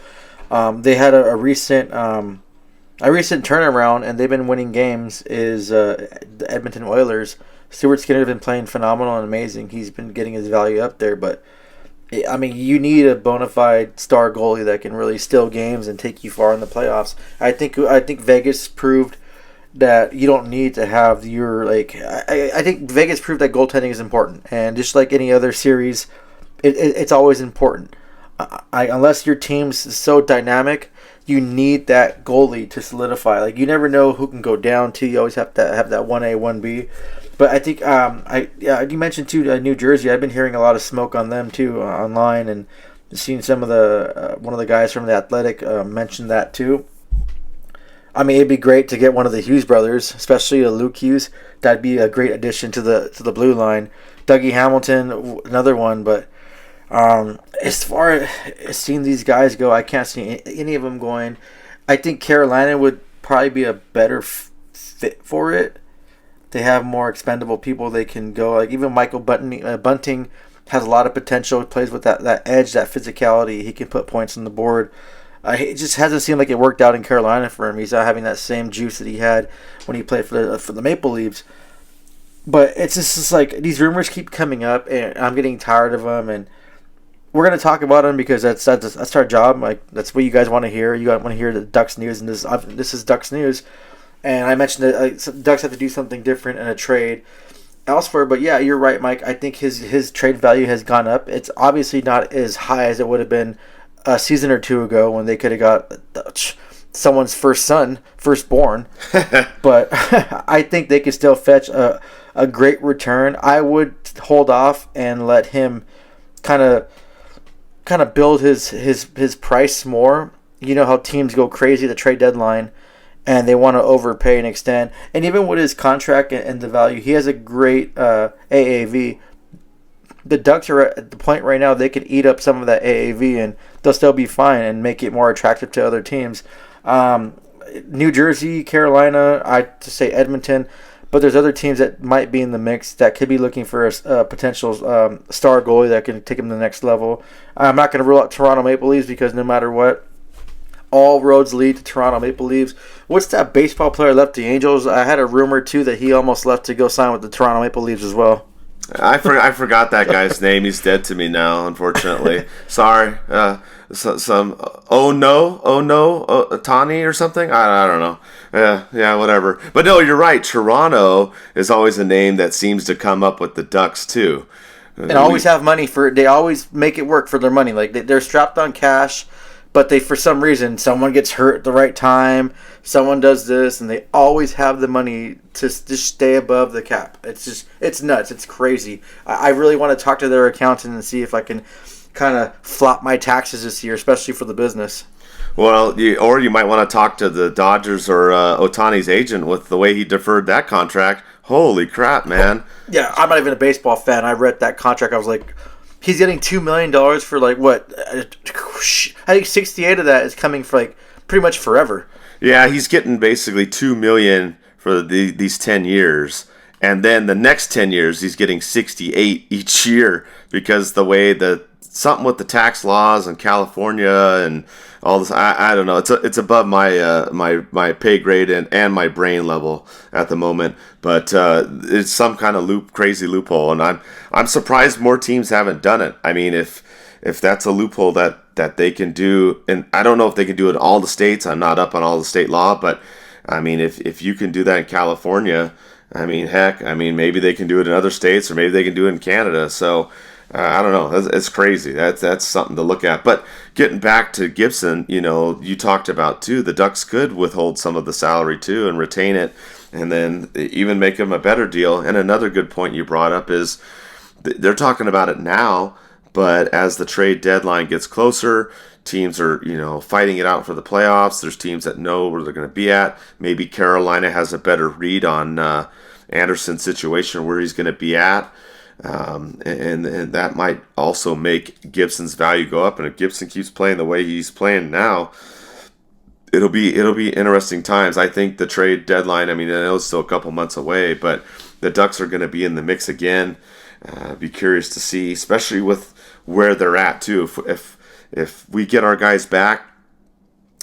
they had a recent turnaround and they've been winning games, is the Edmonton Oilers. Stuart Skinner has been playing phenomenal and amazing. He's been getting his value up there, but I mean, you need a bona fide star goalie that can really steal games and take you far in the playoffs. I think Vegas proved that you don't need to have your I think Vegas proved that goaltending is important, and just like any other series, it's always important. Unless your team's so dynamic, you need that goalie to solidify. Like, you never know who can go down to. You always have to have that 1A, 1B. But I think you mentioned too New Jersey. I've been hearing a lot of smoke on them too online, and seen some of the one of the guys from the Athletic mention that too. I mean, it'd be great to get one of the Hughes brothers, especially Luke Hughes. That'd be a great addition to the blue line. Dougie Hamilton, another one. But as far as seeing these guys go, I can't see any of them going. I think Carolina would probably be a better fit for it. They have more expendable people they can go. Like, even Michael Bunting has a lot of potential. He plays with that edge, that physicality. He can put points on the board. It just hasn't seemed like it worked out in Carolina for him. He's not having that same juice that he had when he played for the Maple Leafs. But it's just like these rumors keep coming up, and I'm getting tired of them. And we're gonna talk about them because that's our job. Like, that's what you guys want to hear. You guys want to hear the Ducks news, and this is Ducks news. And I mentioned that Ducks have to do something different in a trade elsewhere. But yeah, you're right, Mike. I think his trade value has gone up. It's obviously not as high as it would have been a season or two ago when they could have got someone's firstborn. But I think they could still fetch a great return. I would hold off and let him kind of build his price more. You know how teams go crazy at the trade deadline, and they want to overpay and extend. And even with his contract and the value, he has a great AAV. The Ducks are at the point right now they could eat up some of that AAV and they'll still be fine and make it more attractive to other teams. New Jersey, Carolina, I'd just say Edmonton, but there's other teams that might be in the mix that could be looking for a potential star goalie that can take them to the next level. I'm not going to rule out Toronto Maple Leafs because no matter what, all roads lead to Toronto Maple Leafs. What's that baseball player left the Angels? I had a rumor too that he almost left to go sign with the Toronto Maple Leafs as well. I forgot that guy's name. He's dead to me now, unfortunately. Sorry. Some Otani or something. I don't know. Yeah, whatever. But no, you're right. Toronto is always a name that seems to come up with the Ducks too. And always have money for. They always make it work for their money. Like, they're strapped on cash. But they, for some reason, someone gets hurt at the right time, someone does this, and they always have the money to just stay above the cap. It's nuts. It's crazy. I really want to talk to their accountant and see if I can kind of flop my taxes this year, especially for the business. Well, you might want to talk to the Dodgers or Otani's agent with the way he deferred that contract. Holy crap, man. Yeah, I'm not even a baseball fan. I read that contract. I was like, he's getting $2 million for like what? I think 68 of that is coming for like pretty much forever. Yeah, he's getting basically $2 million for these 10 years, and then the next 10 years he's getting 68 each year because the way something with the tax laws in California and all this. I don't know. It's above my pay grade and my brain level at the moment. But it's some kind of crazy loophole, and I'm surprised more teams haven't done it. I mean, if that's a loophole that they can do, and I don't know if they can do it in all the states. I'm not up on all the state law, but I mean, if you can do that in California, I mean, heck, I mean, maybe they can do it in other states, or maybe they can do it in Canada. So. I don't know. It's crazy. That's something to look at. But getting back to Gibson, you talked about too, the Ducks could withhold some of the salary too and retain it, and then even make him a better deal. And another good point you brought up is they're talking about it now, But as the trade deadline gets closer, teams are, fighting it out for the playoffs. There's teams that know where they're going to be at. Maybe Carolina has a better read on Anderson's situation, where he's going to be at. And that might also make Gibson's value go up. And if Gibson keeps playing the way he's playing now, it'll be interesting times. I think the trade deadline, I know it's still a couple months away, but the Ducks are going to be in the mix again. Be curious to see, especially with where they're at too. If we get our guys back,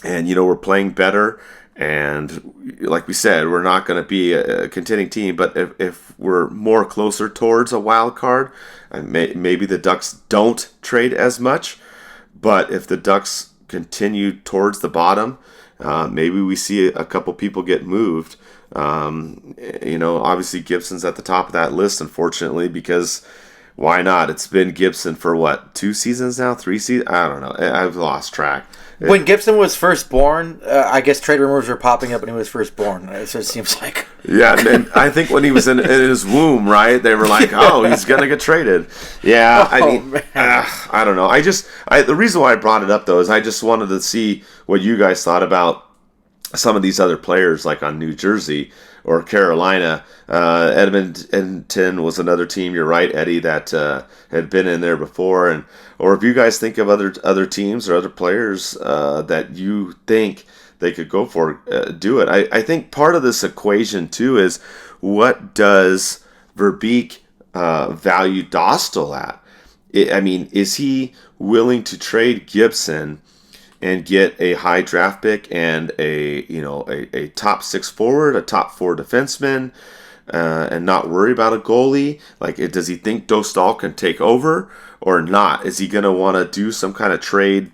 and we're playing better, and like we said, we're not going to be a contending team. But if we're more closer towards a wild card, maybe the Ducks don't trade as much. But if the Ducks continue towards the bottom, maybe we see a couple people get moved. Obviously Gibson's at the top of that list, unfortunately, because why not? It's been Gibson for 2 seasons now, 3 seasons? I don't know. I've lost track. When Gibson was first born, I guess trade rumors were popping up when he was first born. So it seems like. Yeah, and I think when he was in his womb, right? They were like, "Oh, he's gonna get traded." Yeah, I don't know. The reason why I brought it up though is I just wanted to see what you guys thought about some of these other players, like on New Jersey or Carolina. Edmonton was another team. You're right, Eddie, that had been in there before, or if you guys think of other teams or other players that you think they could go for, do it. I think part of this equation too is, what does Verbeek value Drysdale at? Is he willing to trade Gibson and get a high draft pick and a top 6 forward, a top 4 defenseman, and not worry about a goalie? Like, does he think Drysdale can take over or not? Is he going to want to do some kind of trade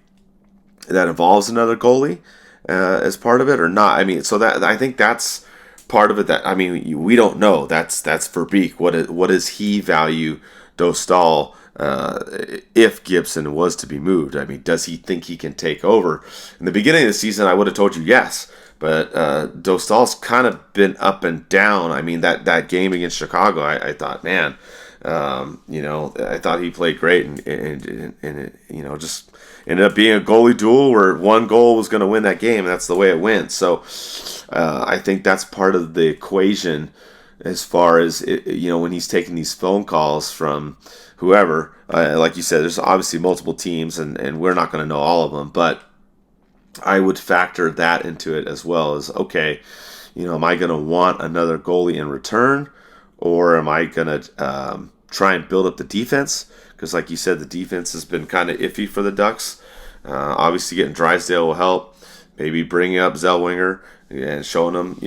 that involves another goalie as part of it or not? So that, I think that's part of it. That we don't know. That's Verbeek. What does he value Drysdale if Gibson was to be moved? Does he think he can take over? In the beginning of the season, I would have told you yes, but Drysdale's kind of been up and down. That game against Chicago, I thought, man, I thought he played great, and it, just ended up being a goalie duel where one goal was going to win that game, and that's the way it went. So I think that's part of the equation as far as when he's taking these phone calls from whoever. Like you said, there's obviously multiple teams, and we're not going to know all of them, but I would factor that into it as well. As, okay, am I going to want another goalie in return, or am I going to try and build up the defense? Because like you said, the defense has been kind of iffy for the Ducks. Obviously getting Drysdale will help. Maybe bringing up Zellweger and showing them,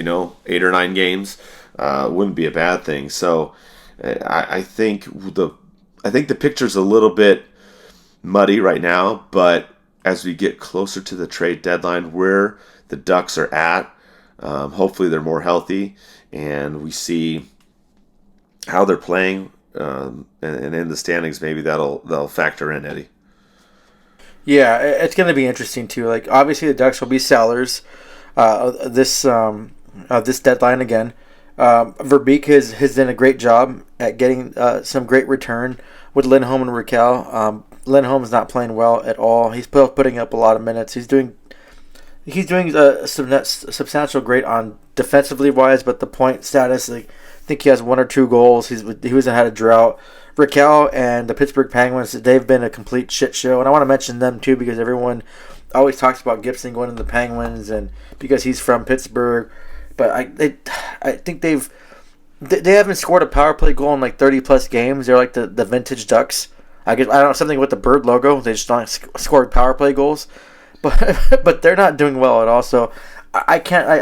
8 or 9 games wouldn't be a bad thing. So I think the picture's a little bit muddy right now, but as we get closer to the trade deadline, where the Ducks are at, hopefully they're more healthy, and we see how they're playing, and in the standings, maybe that'll factor in, Eddie. Yeah, it's going to be interesting too. Like, obviously the Ducks will be sellers this deadline again. Verbeek has done a great job at getting some great return with Lindholm and Raquel. Lindholm's not playing well at all. He's putting up a lot of minutes. He's doing substantial great on defensively wise, but the point status, I think he has 1 or 2 goals. He hasn't had a drought. Raquel and the Pittsburgh Penguins, they've been a complete shit show, and I want to mention them too because everyone always talks about Gibson going to the Penguins and because he's from Pittsburgh, but I think they haven't scored a power play goal in like 30 plus games. They're like the vintage Ducks. I don't know, something with the bird logo. They just don't score power play goals, but they're not doing well at all. So I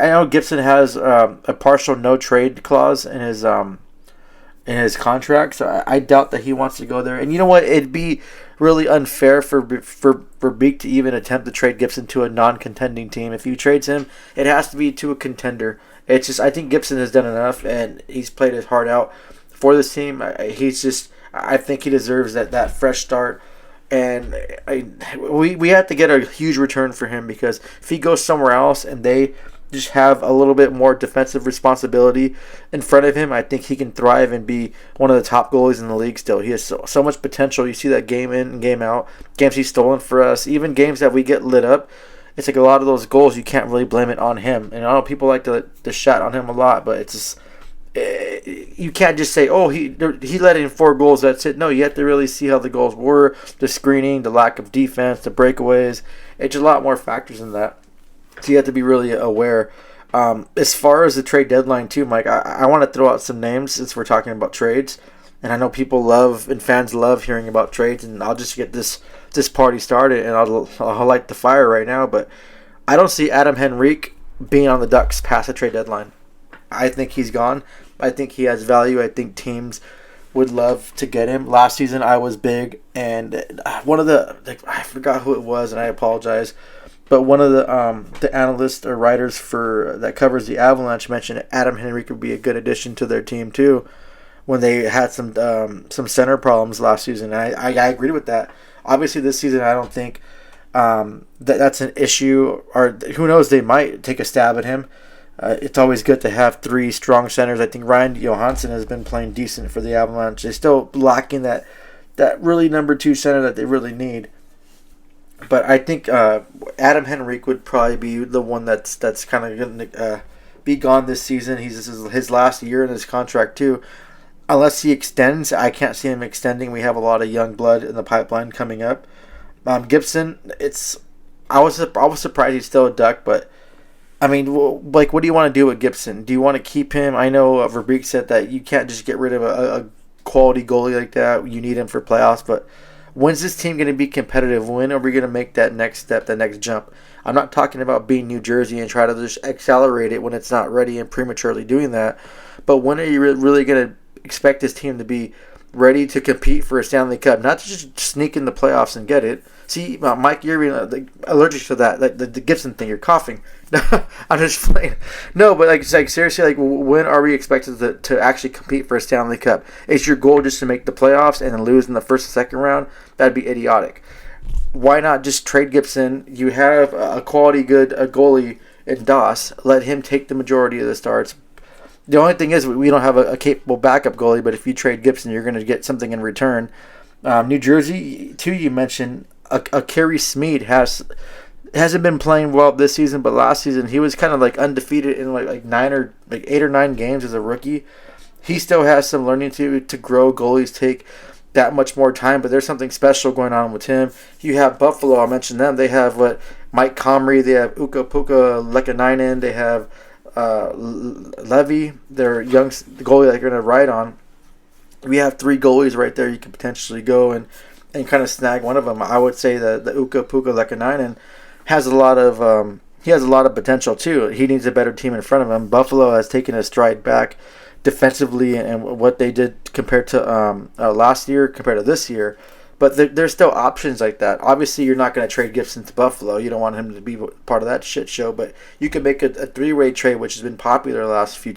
know Gibson has a partial no trade clause in his contract, so I doubt that he wants to go there. And you know what? It'd be really unfair for Beek to even attempt to trade Gibson to a non-contending team. If he trades him, it has to be to a contender. It's just, I think Gibson has done enough, and he's played his heart out for this team. I think he deserves that fresh start. And we have to get a huge return for him, because if he goes somewhere else and they just have a little bit more defensive responsibility in front of him, I think he can thrive and be one of the top goalies in the league still. He has so much potential. You see that game in and game out. Games he's stolen for us. Even games that we get lit up. It's like a lot of those goals, you can't really blame it on him. And I know people like to shot on him a lot, but it's just... you can't just say, oh, he let in 4 goals, that's it. No, you have to really see how the goals were, the screening, the lack of defense, the breakaways. It's just a lot more factors than that. So you have to be really aware. As far as the trade deadline too, Mike, I want to throw out some names since we're talking about trades. And I know people love and fans love hearing about trades, and I'll just get this party started, and I'll light the fire right now. But I don't see Adam Henrique being on the Ducks past the trade deadline. I think he's gone. I think he has value. I think teams would love to get him. Last season, I was big, and one of the I forgot who it was, and I apologize, but one of the analysts or writers that covers the Avalanche mentioned Adam Henrique would be a good addition to their team too, when they had some center problems last season. And I agreed with that. Obviously, this season, I don't think that's an issue, or who knows, they might take a stab at him. It's always good to have 3 strong centers. I think Ryan Johansson has been playing decent for the Avalanche. They're still lacking that really number 2 center that they really need. But I think Adam Henrique would probably be the one that's kind of going to be gone this season. This is his last year in his contract too. Unless he extends, I can't see him extending. We have a lot of young blood in the pipeline coming up. Gibson, I was surprised he's still a Duck, but I mean, like, what do you want to do with Gibson? Do you want to keep him? I know Verbeek said that you can't just get rid of a quality goalie like that. You need him for playoffs. But when's this team going to be competitive? When are we going to make that next step, that next jump? I'm not talking about being New Jersey and try to just accelerate it when it's not ready and prematurely doing that. But when are you really going to expect this team to be ready to compete for a Stanley Cup? Not to just sneak in the playoffs and get it. See, Mike, you're allergic to that. The Gibson thing, you're coughing. I'm just playing. No, but like seriously, like, when are we expected to actually compete for a Stanley Cup? Is your goal just to make the playoffs and then lose in the first and second round? That'd be idiotic. Why not just trade Gibson? You have a quality good goalie in Doss. Let him take the majority of the starts. The only thing is we don't have a capable backup goalie, but if you trade Gibson, you're going to get something in return. New Jersey, too, you mentioned Kyrou Smeed hasn't been playing well this season, but last season he was kind of like undefeated in like 8 or 9 games as a rookie. He still has some learning to grow. Goalies take that much more time, but there's something special going on with him. You have Buffalo, I mentioned them. They have Mike Comrie, they have Ukko-Pekka Lekanainen, they have Levy, their young goalie that they're going to ride on. We have 3 goalies right there you can potentially go and kind of snag one of them. I would say that the Ukko-Pekka Lekanainen has a lot of potential too. He needs a better team in front of him. Buffalo has taken a stride back defensively and what they did compared to last year compared to this year. But there's still options like that. Obviously, you're not going to trade Gibson to Buffalo. You don't want him to be part of that shit show. But you can make a 3-way trade, which has been popular last few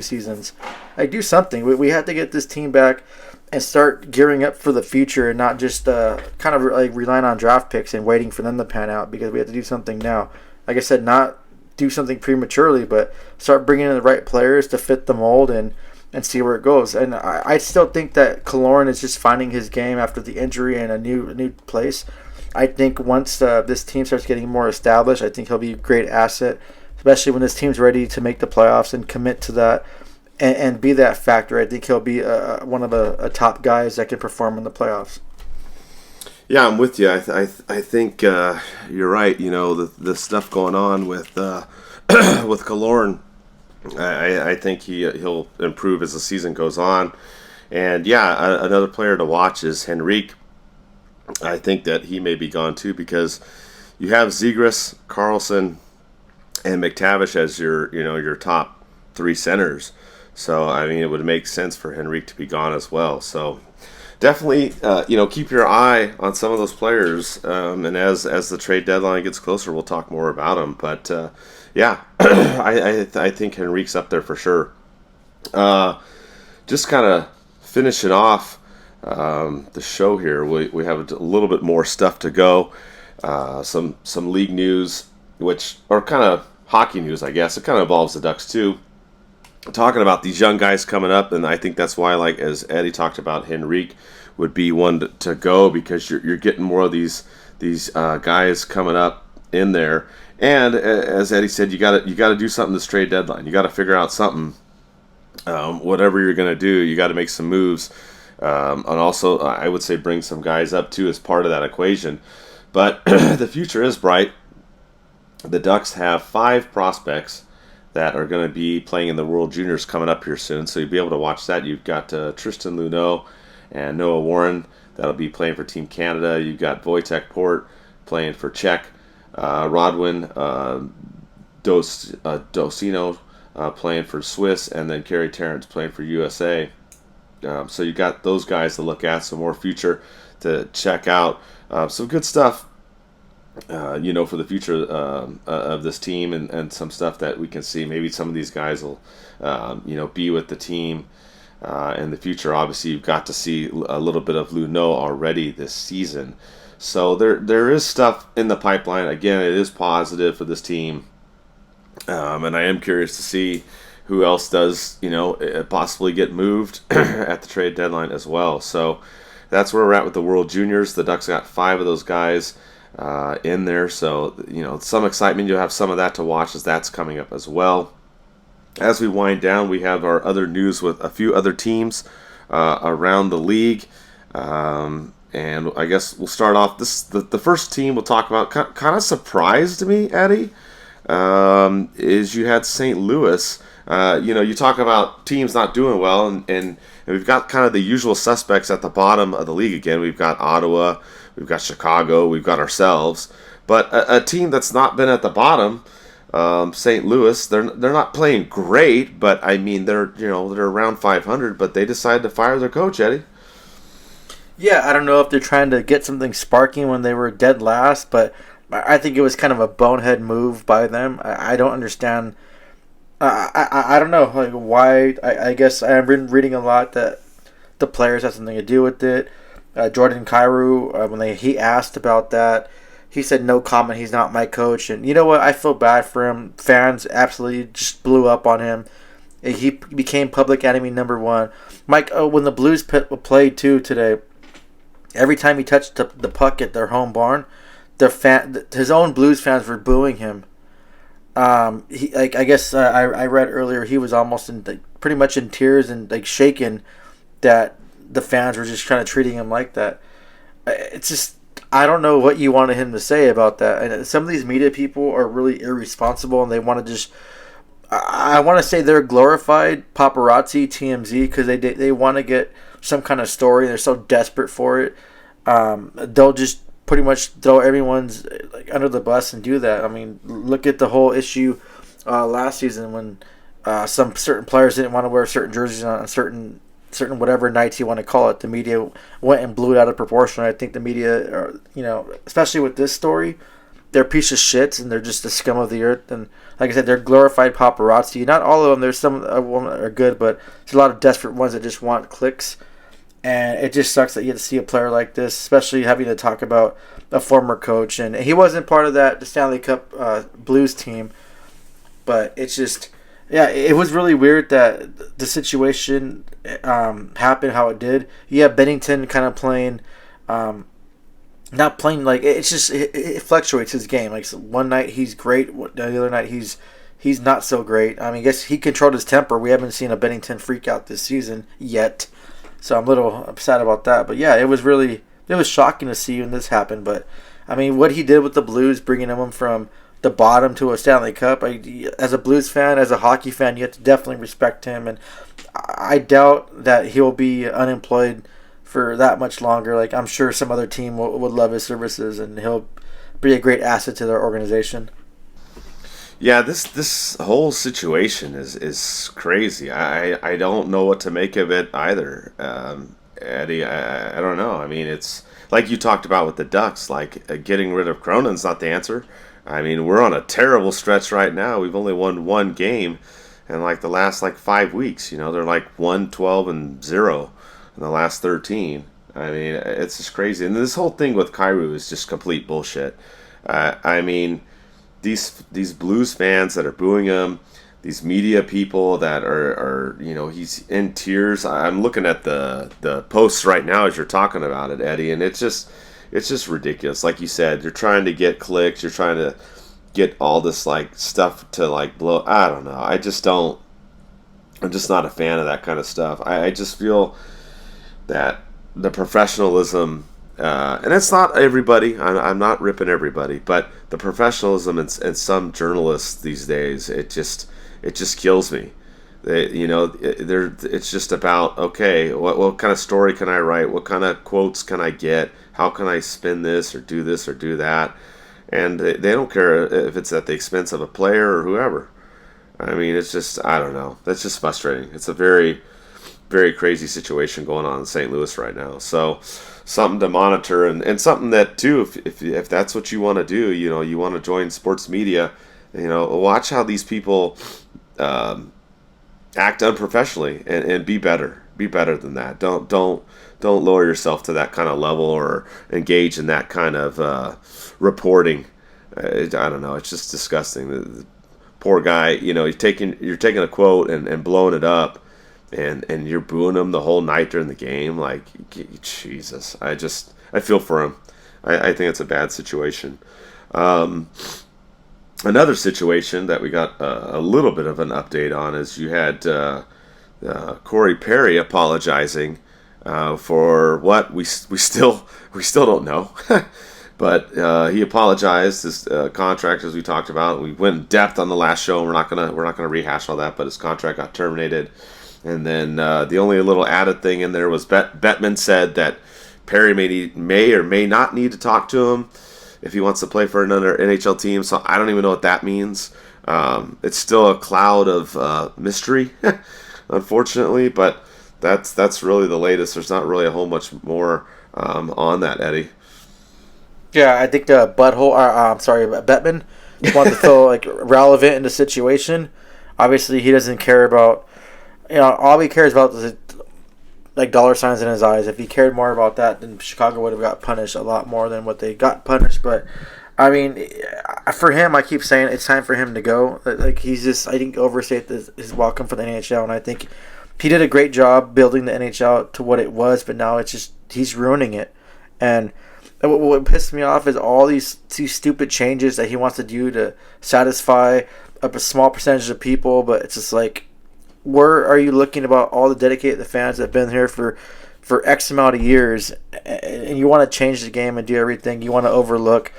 seasons. Like, do something. We have to get this team back and start gearing up for the future, and not just kind of like relying on draft picks and waiting for them to pan out, because we have to do something now. Like I said, not do something prematurely, but start bringing in the right players to fit the mold and see where it goes. And I still think that Kyrou is just finding his game after the injury and a new place. I think once this team starts getting more established, I think he'll be a great asset, especially when this team's ready to make the playoffs and commit to that and be that factor. I think he'll be one of the top guys that can perform in the playoffs. Yeah, I'm with you. I think you're right. You know, the stuff going on with Kyrou, I think he'll improve as the season goes on. And yeah, another player to watch is Henrique. I think that he may be gone too, because you have Zegras, Carlsson, and McTavish as your top 3 centers. So I mean, it would make sense for Henrique to be gone as well. So definitely, keep your eye on some of those players. And as the trade deadline gets closer, we'll talk more about them. But yeah, I think Henrique's up there for sure. Just kind of finishing off the show here. We have a little bit more stuff to go. Some league news, which are kind of hockey news, I guess. It kind of involves the Ducks too. Talking about these young guys coming up, and I think that's why, like as Eddie talked about, Henrique would be one to go, because you're getting more of these guys coming up in there. And as Eddie said, you got to do something this trade deadline. You got to figure out something. Whatever you're going to do, you got to make some moves. And also, I would say bring some guys up too as part of that equation. But the future is bright. The Ducks have 5 prospects that are going to be playing in the World Juniors coming up here soon, so you'll be able to watch that. You've got Tristan Luneau and Noah Warren that'll be playing for Team Canada. You've got Wojtek Port playing for Czech, Rodwin Docino playing for Swiss, and then Kerry Terrence playing for USA. So you got those guys to look at, some more future to check out. Some good stuff. For the future of this team, and some stuff that we can see. Maybe some of these guys will, be with the team in the future. Obviously, you've got to see a little bit of Luneau already this season. So there is stuff in the pipeline. Again, it is positive for this team. And I am curious to see who else does, possibly get moved at the trade deadline as well. So that's where we're at with the World Juniors. The Ducks got 5 of those guys in there, so some excitement. You'll have some of that to watch as that's coming up as well. As we wind down, we have our other news with a few other teams around the league, and I guess we'll start off the first team we'll talk about. Kind of surprised me, Eddie, is you had St. Louis. You talk about teams not doing well, and we've got kind of the usual suspects at the bottom of the league again. We've got Ottawa, we've got Chicago, we've got ourselves. But a team that's not been at the bottom, St. Louis, they're not playing great, but I mean they're around 500, but they decided to fire their coach, Eddie. Yeah, I don't know if they're trying to get something sparking when they were dead last, but I think it was kind of a bonehead move by them. I don't understand. I don't know why. I guess I've been reading a lot that the players have something to do with it. Jordan Kyrou, when he asked about that, he said no comment. He's not my coach, and you know what? I feel bad for him. Fans absolutely just blew up on him. He became public enemy number 1. Mike, when the Blues played too today, every time he touched the puck at their home barn, his own Blues fans were booing him. I guess I read earlier he was almost pretty much in tears and shaken that the fans were just kind of treating him like that. It's just, I don't know what you wanted him to say about that. And some of these media people are really irresponsible, and they want to just, I want to say they're glorified paparazzi, TMZ, because they want to get some kind of story. They're so desperate for it. They'll just pretty much throw everyone's under the bus and do that. I mean, look at the whole issue last season when some certain players didn't want to wear certain jerseys on certain whatever nights you want to call it. The media went and blew it out of proportion. I think the media, especially with this story, they're a piece of shit and they're just the scum of the earth. And like I said, they're glorified paparazzi. Not all of them. There's some of them that are good, but there's a lot of desperate ones that just want clicks. And it just sucks that you have to see a player like this, especially having to talk about a former coach. And he wasn't part of the Stanley Cup Blues team. But it's just, yeah, it was really weird that the situation happened how it did. You have Bennington kind of playing, not playing like, it's just, it fluctuates his game. Like one night he's great, the other night he's not so great. I mean, I guess he controlled his temper. We haven't seen a Bennington freak out this season yet. So I'm a little upset about that. But yeah, it was shocking to see when this happened. But I mean, what he did with the Blues, bringing them from the bottom to a Stanley Cup, as a Blues fan, as a hockey fan, you have to definitely respect him. And I doubt that he'll be unemployed for that much longer. Like, I'm sure some other team would love his services, and he'll be a great asset to their organization. Yeah, this whole situation is crazy. I don't know what to make of it either, Eddie. I don't know. I mean, it's like you talked about with the Ducks. Like getting rid of Cronin's not the answer. I mean, we're on a terrible stretch right now. We've only won 1 game in the last 5 weeks. They're 1-12-0 in the last 13. I mean, it's just crazy. And this whole thing with Kyrou is just complete bullshit. I mean, these Blues fans that are booing him, these media people that are he's in tears. I'm looking at the posts right now as you're talking about it, Eddie, and it's just ridiculous. Like you said, you're trying to get clicks, you're trying to get all this like stuff to like blow. I don't know. I'm just not a fan of that kind of stuff. I just feel that the professionalism, and it's not everybody. I'm not ripping everybody, but the professionalism in some journalists these days, it just kills me. It's just about, okay, what kind of story can I write? What kind of quotes can I get? How can I spin this or do that? And they don't care if it's at the expense of a player or whoever. I mean, it's just, I don't know. That's just frustrating. It's a very, very crazy situation going on in St. Louis right now. So something to monitor, and something that, too, if that's what you want to do, you want to join sports media, watch how these people act unprofessionally and be better. Be better than that. Don't lower yourself to that kind of level or engage in that kind of reporting. I don't know. It's just disgusting. The poor guy, you're taking a quote and blowing it up, and you're booing him the whole night during the game. Like, Jesus. I feel for him. I think it's a bad situation. Another situation that we got a little bit of an update on is you had Corey Perry apologizing for what we still don't know, but he apologized. His contract, as we talked about, we went in depth on the last show. We're not gonna rehash all that, but his contract got terminated, and then the only little added thing in there was Bettman said that Perry may or may not need to talk to him if he wants to play for another NHL team. So I don't even know what that means. It's still a cloud of mystery, unfortunately, but that's really the latest. There's not really a whole much more on that, Eddie. Yeah, I think Bettman wanted to feel like relevant in the situation. Obviously, he doesn't care about, all he cares about is like dollar signs in his eyes. If he cared more about that, then Chicago would have got punished a lot more than what they got punished. But I mean, for him, I keep saying it's time for him to go. Like, he's just, I think, overstayed his welcome for the NHL, and I think he did a great job building the NHL to what it was. But now it's just, he's ruining it. And what pissed me off is all these stupid changes that he wants to do to satisfy a small percentage of people. But it's just like, where are you looking about all the dedicated fans that have been here for X amount of years, and you want to change the game and do everything? You want to overlook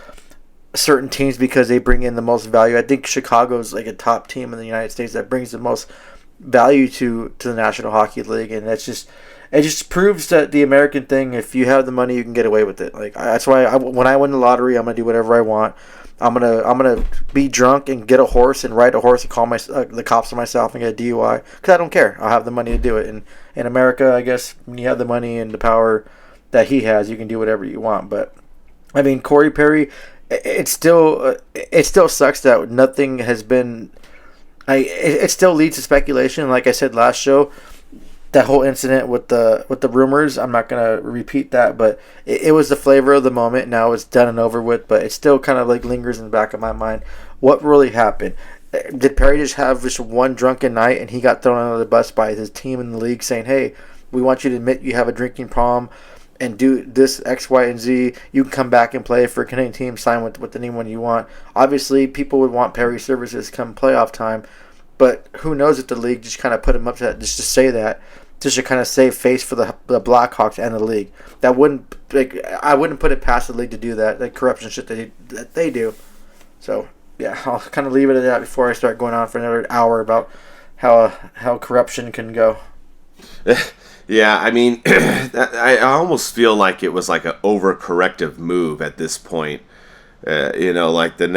certain teams because they bring in the most value. I think Chicago's like a top team in the United States that brings the most value to the National Hockey League, and it just proves that the American thing, if you have the money, you can get away with it. Like, that's why when I win the lottery, I'm gonna do whatever I want. I'm gonna be drunk and get a horse and ride a horse and call the cops on myself and get a DUI because I don't care. I'll have the money to do it. And in America, I guess when you have the money and the power that he has, you can do whatever you want. But I mean, Corey Perry, it still sucks that nothing has been. It still leads to speculation. Like I said last show, that whole incident with the rumors, I'm not gonna repeat that, but it was the flavor of the moment. Now it's done and over with, but it still kind of like lingers in the back of my mind. What really happened? Did Perry just have just one drunken night and he got thrown under the bus by his team in the league saying, "Hey, we want you to admit you have a drinking problem and do this X, Y, and Z. You can come back and play for a Canadian team, sign with anyone you want." Obviously, people would want Perry's services come playoff time, but who knows if the league just kind of put him up to that, just to say that. Just to kind of save face for the Blackhawks and the league. That wouldn't, I wouldn't put it past the league to do that. Like corruption shit that they do. So yeah, I'll kind of leave it at that before I start going on for another hour about how corruption can go. Yeah, I mean, I almost feel like it was like an overcorrective move at this point. Like the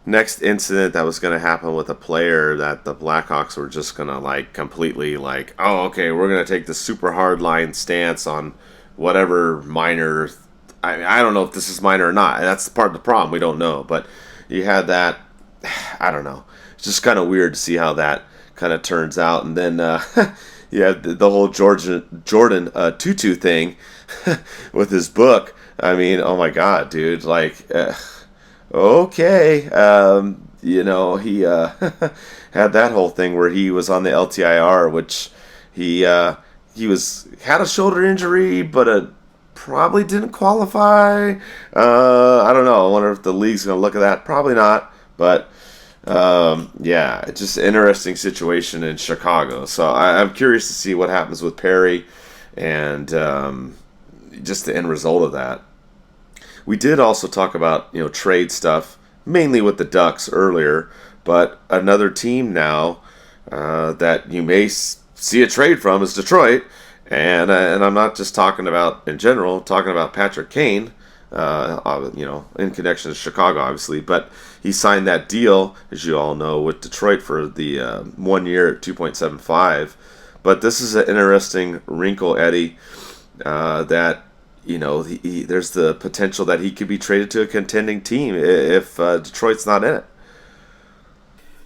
next incident that was going to happen with a player that the Blackhawks were just going to like completely like, oh, okay, we're going to take the super hard line stance on whatever minor. I don't know if this is minor or not. That's part of the problem. We don't know. But you had that. I don't know. It's just kind of weird to see how that kind of turns out. And then you had the whole Jordan Tutu thing with his book. I mean, oh my God, dude. Like, okay. He had that whole thing where he was on the LTIR, which he had a shoulder injury, but probably didn't qualify. I don't know. I wonder if the league's going to look at that. Probably not. But it's just an interesting situation in Chicago. So I'm curious to see what happens with Perry and just the end result of that. We did also talk about trade stuff, mainly with the Ducks earlier, but another team now that you may see a trade from is Detroit, and I'm not just talking about in general, talking about Patrick Kane, in connection to Chicago, obviously, but he signed that deal, as you all know, with Detroit for the 1 year at $2.75. But this is an interesting wrinkle, Eddie, that there's the potential that he could be traded to a contending team if Detroit's not in it.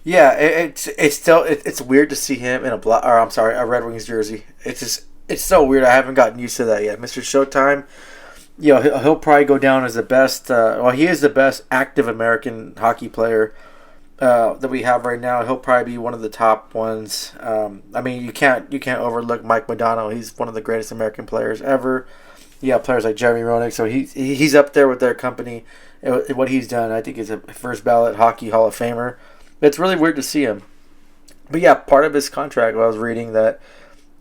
Yeah, it's weird to see him in a Red Wings jersey. It's so weird. I haven't gotten used to that yet. Mr. Showtime, he'll probably go down as the best. He is the best active American hockey player that we have right now. He'll probably be one of the top ones. You can't overlook Mike Modano. He's one of the greatest American players ever. You have players like Jeremy Roenick, so he's up there with their company. What he's done, I think, is a first ballot hockey Hall of Famer. It's really weird to see him. But yeah, part of his contract, I was reading that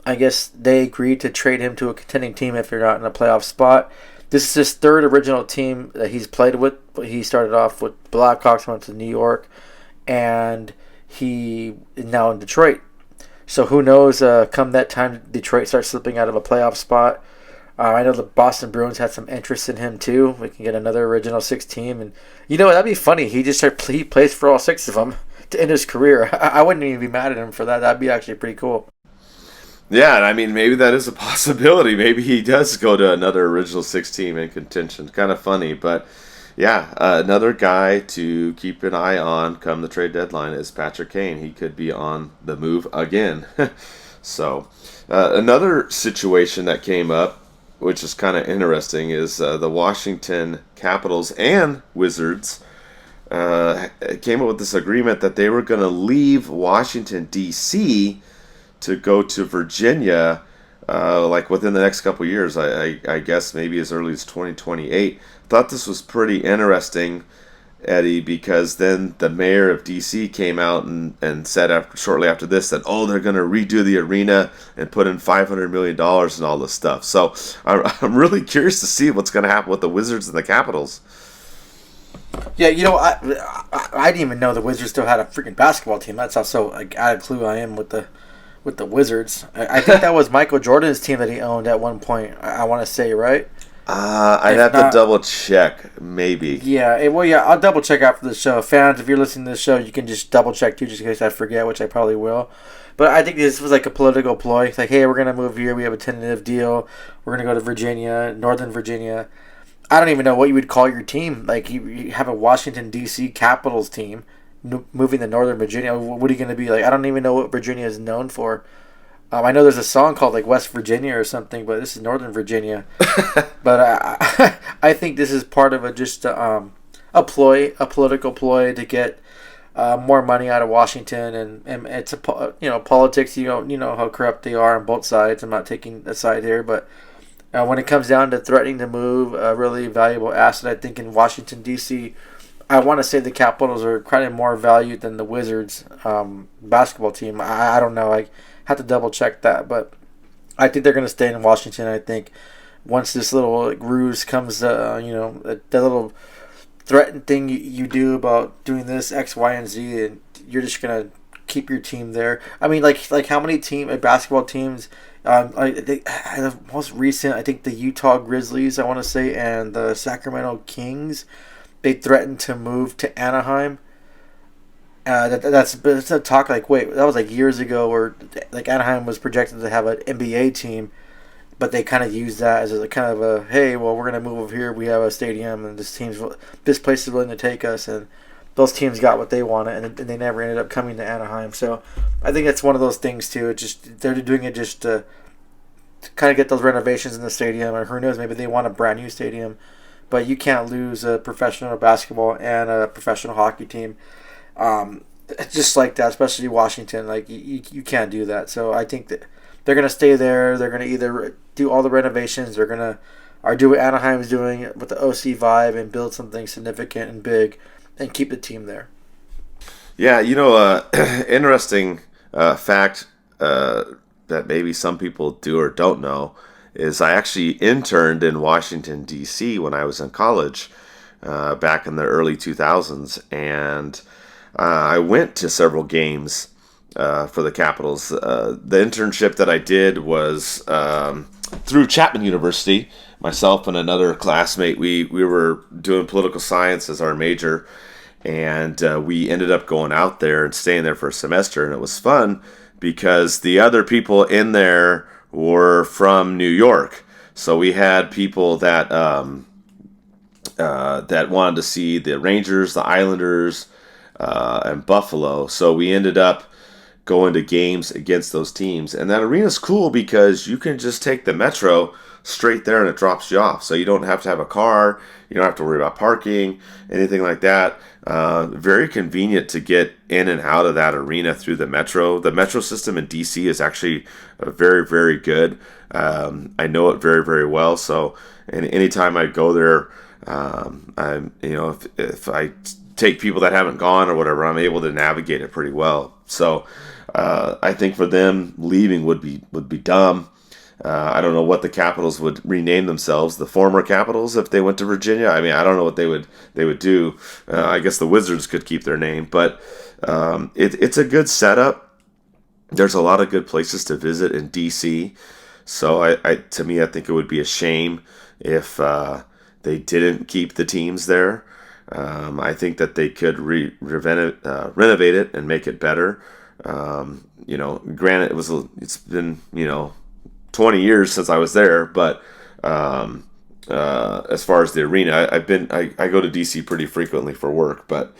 I guess they agreed to trade him to a contending team if you're not in a playoff spot. This is his third original team that he's played with. He started off with Blackhawks, went to New York, and he is now in Detroit. So who knows, come that time, Detroit starts slipping out of a playoff spot. I know the Boston Bruins had some interest in him too. We can get another original 6 team, and that'd be funny. He plays for all 6 of them to end his career. I wouldn't even be mad at him for that. That'd be actually pretty cool. Yeah, and maybe that is a possibility. Maybe he does go to another original 6 team in contention. Kind of funny, but yeah, another guy to keep an eye on come the trade deadline is Patrick Kane. He could be on the move again. So another situation that came up, which is kind of interesting, is the Washington Capitals and Wizards came up with this agreement that they were going to leave Washington, D.C. to go to Virginia within the next couple years. I guess maybe as early as 2028. Thought this was pretty interesting, Eddie, because then the mayor of D.C. came out and said shortly after this that, they're going to redo the arena and put in $500 million and all this stuff. So I'm really curious to see what's going to happen with the Wizards and the Capitals. Yeah, I didn't even know the Wizards still had a freaking basketball team. That's how out of clue I am with the Wizards. I think that was Michael Jordan's team that he owned at one point, I want to say, right? I'd have to double check, maybe. Yeah, I'll double check after the show. Fans, if you're listening to the show, you can just double check too, just in case I forget, which I probably will. But I think this was like a political ploy. It's like, hey, we're going to move here. We have a tentative deal. We're going to go to Virginia, Northern Virginia. I don't even know what you would call your team. Like, you have a Washington, D.C. Capitals team moving to Northern Virginia. What are you going to be like? I don't even know what Virginia is known for. I know there's a song called like West Virginia or something, but this is Northern Virginia. But I think this is part of a political ploy to get more money out of Washington, and it's politics. You know how corrupt they are on both sides. I'm not taking a side here, but when it comes down to threatening to move a really valuable asset, I think in Washington D.C., I want to say the Capitals are kind of more valued than the Wizards basketball team. I don't know. I have to double check that, but I think they're going to stay in Washington. I think once this little ruse comes, that little threatened thing you do about doing this X, Y, and Z, and you're just going to keep your team there. I mean, like how many basketball teams? The most recent, I think the Utah Grizzlies, I want to say, and the Sacramento Kings, they threatened to move to Anaheim. That's a talk that was like years ago, where like Anaheim was projected to have an NBA team, but they kind of used that as a kind of a, hey, well, we're gonna move over here. We have a stadium, and this place is willing to take us, and those teams got what they wanted, and they never ended up coming to Anaheim. So I think it's one of those things too. It's just they're doing it just to kind of get those renovations in the stadium, or who knows, maybe they want a brand new stadium. but you can't lose a professional basketball and a professional hockey team. Just like that, especially Washington. Like, you can't do that. So I think that they're going to stay there. They're going to either do all the renovations. They're going to or do what Anaheim's doing with the OC vibe and build something significant and big and keep the team there. Yeah, interesting fact that maybe some people do or don't know is I actually interned in Washington, D.C. when I was in college back in the early 2000s, and I went to several games for the Capitals. The internship that I did was through Chapman University. Myself and another classmate, we were doing political science as our major, and we ended up going out there and staying there for a semester, and it was fun because the other people in there were from New York. So we had people that that wanted to see the Rangers, the Islanders, and Buffalo. So we ended up going to games against those teams. And that arena's cool because you can just take the metro straight there and it drops you off. So you don't have to have a car. You don't have to worry about parking, anything like that. Very convenient to get in and out of that arena through the metro. The metro system in DC is actually very, very good. I know it very, very well. So anytime I go there, if I take people that haven't gone or whatever, I'm able to navigate it pretty well. So I think for them, leaving would be dumb. I don't know what the Capitals would rename themselves, the former Capitals, if they went to Virginia. I mean, I don't know what they would do. I guess the Wizards could keep their name, but it's a good setup. There's a lot of good places to visit in DC. So I think it would be a shame if they didn't keep the teams there. I think that they could renovate it and make it better. Granted, it's been 20 years since I was there, but as far as the arena, I go to DC pretty frequently for work, but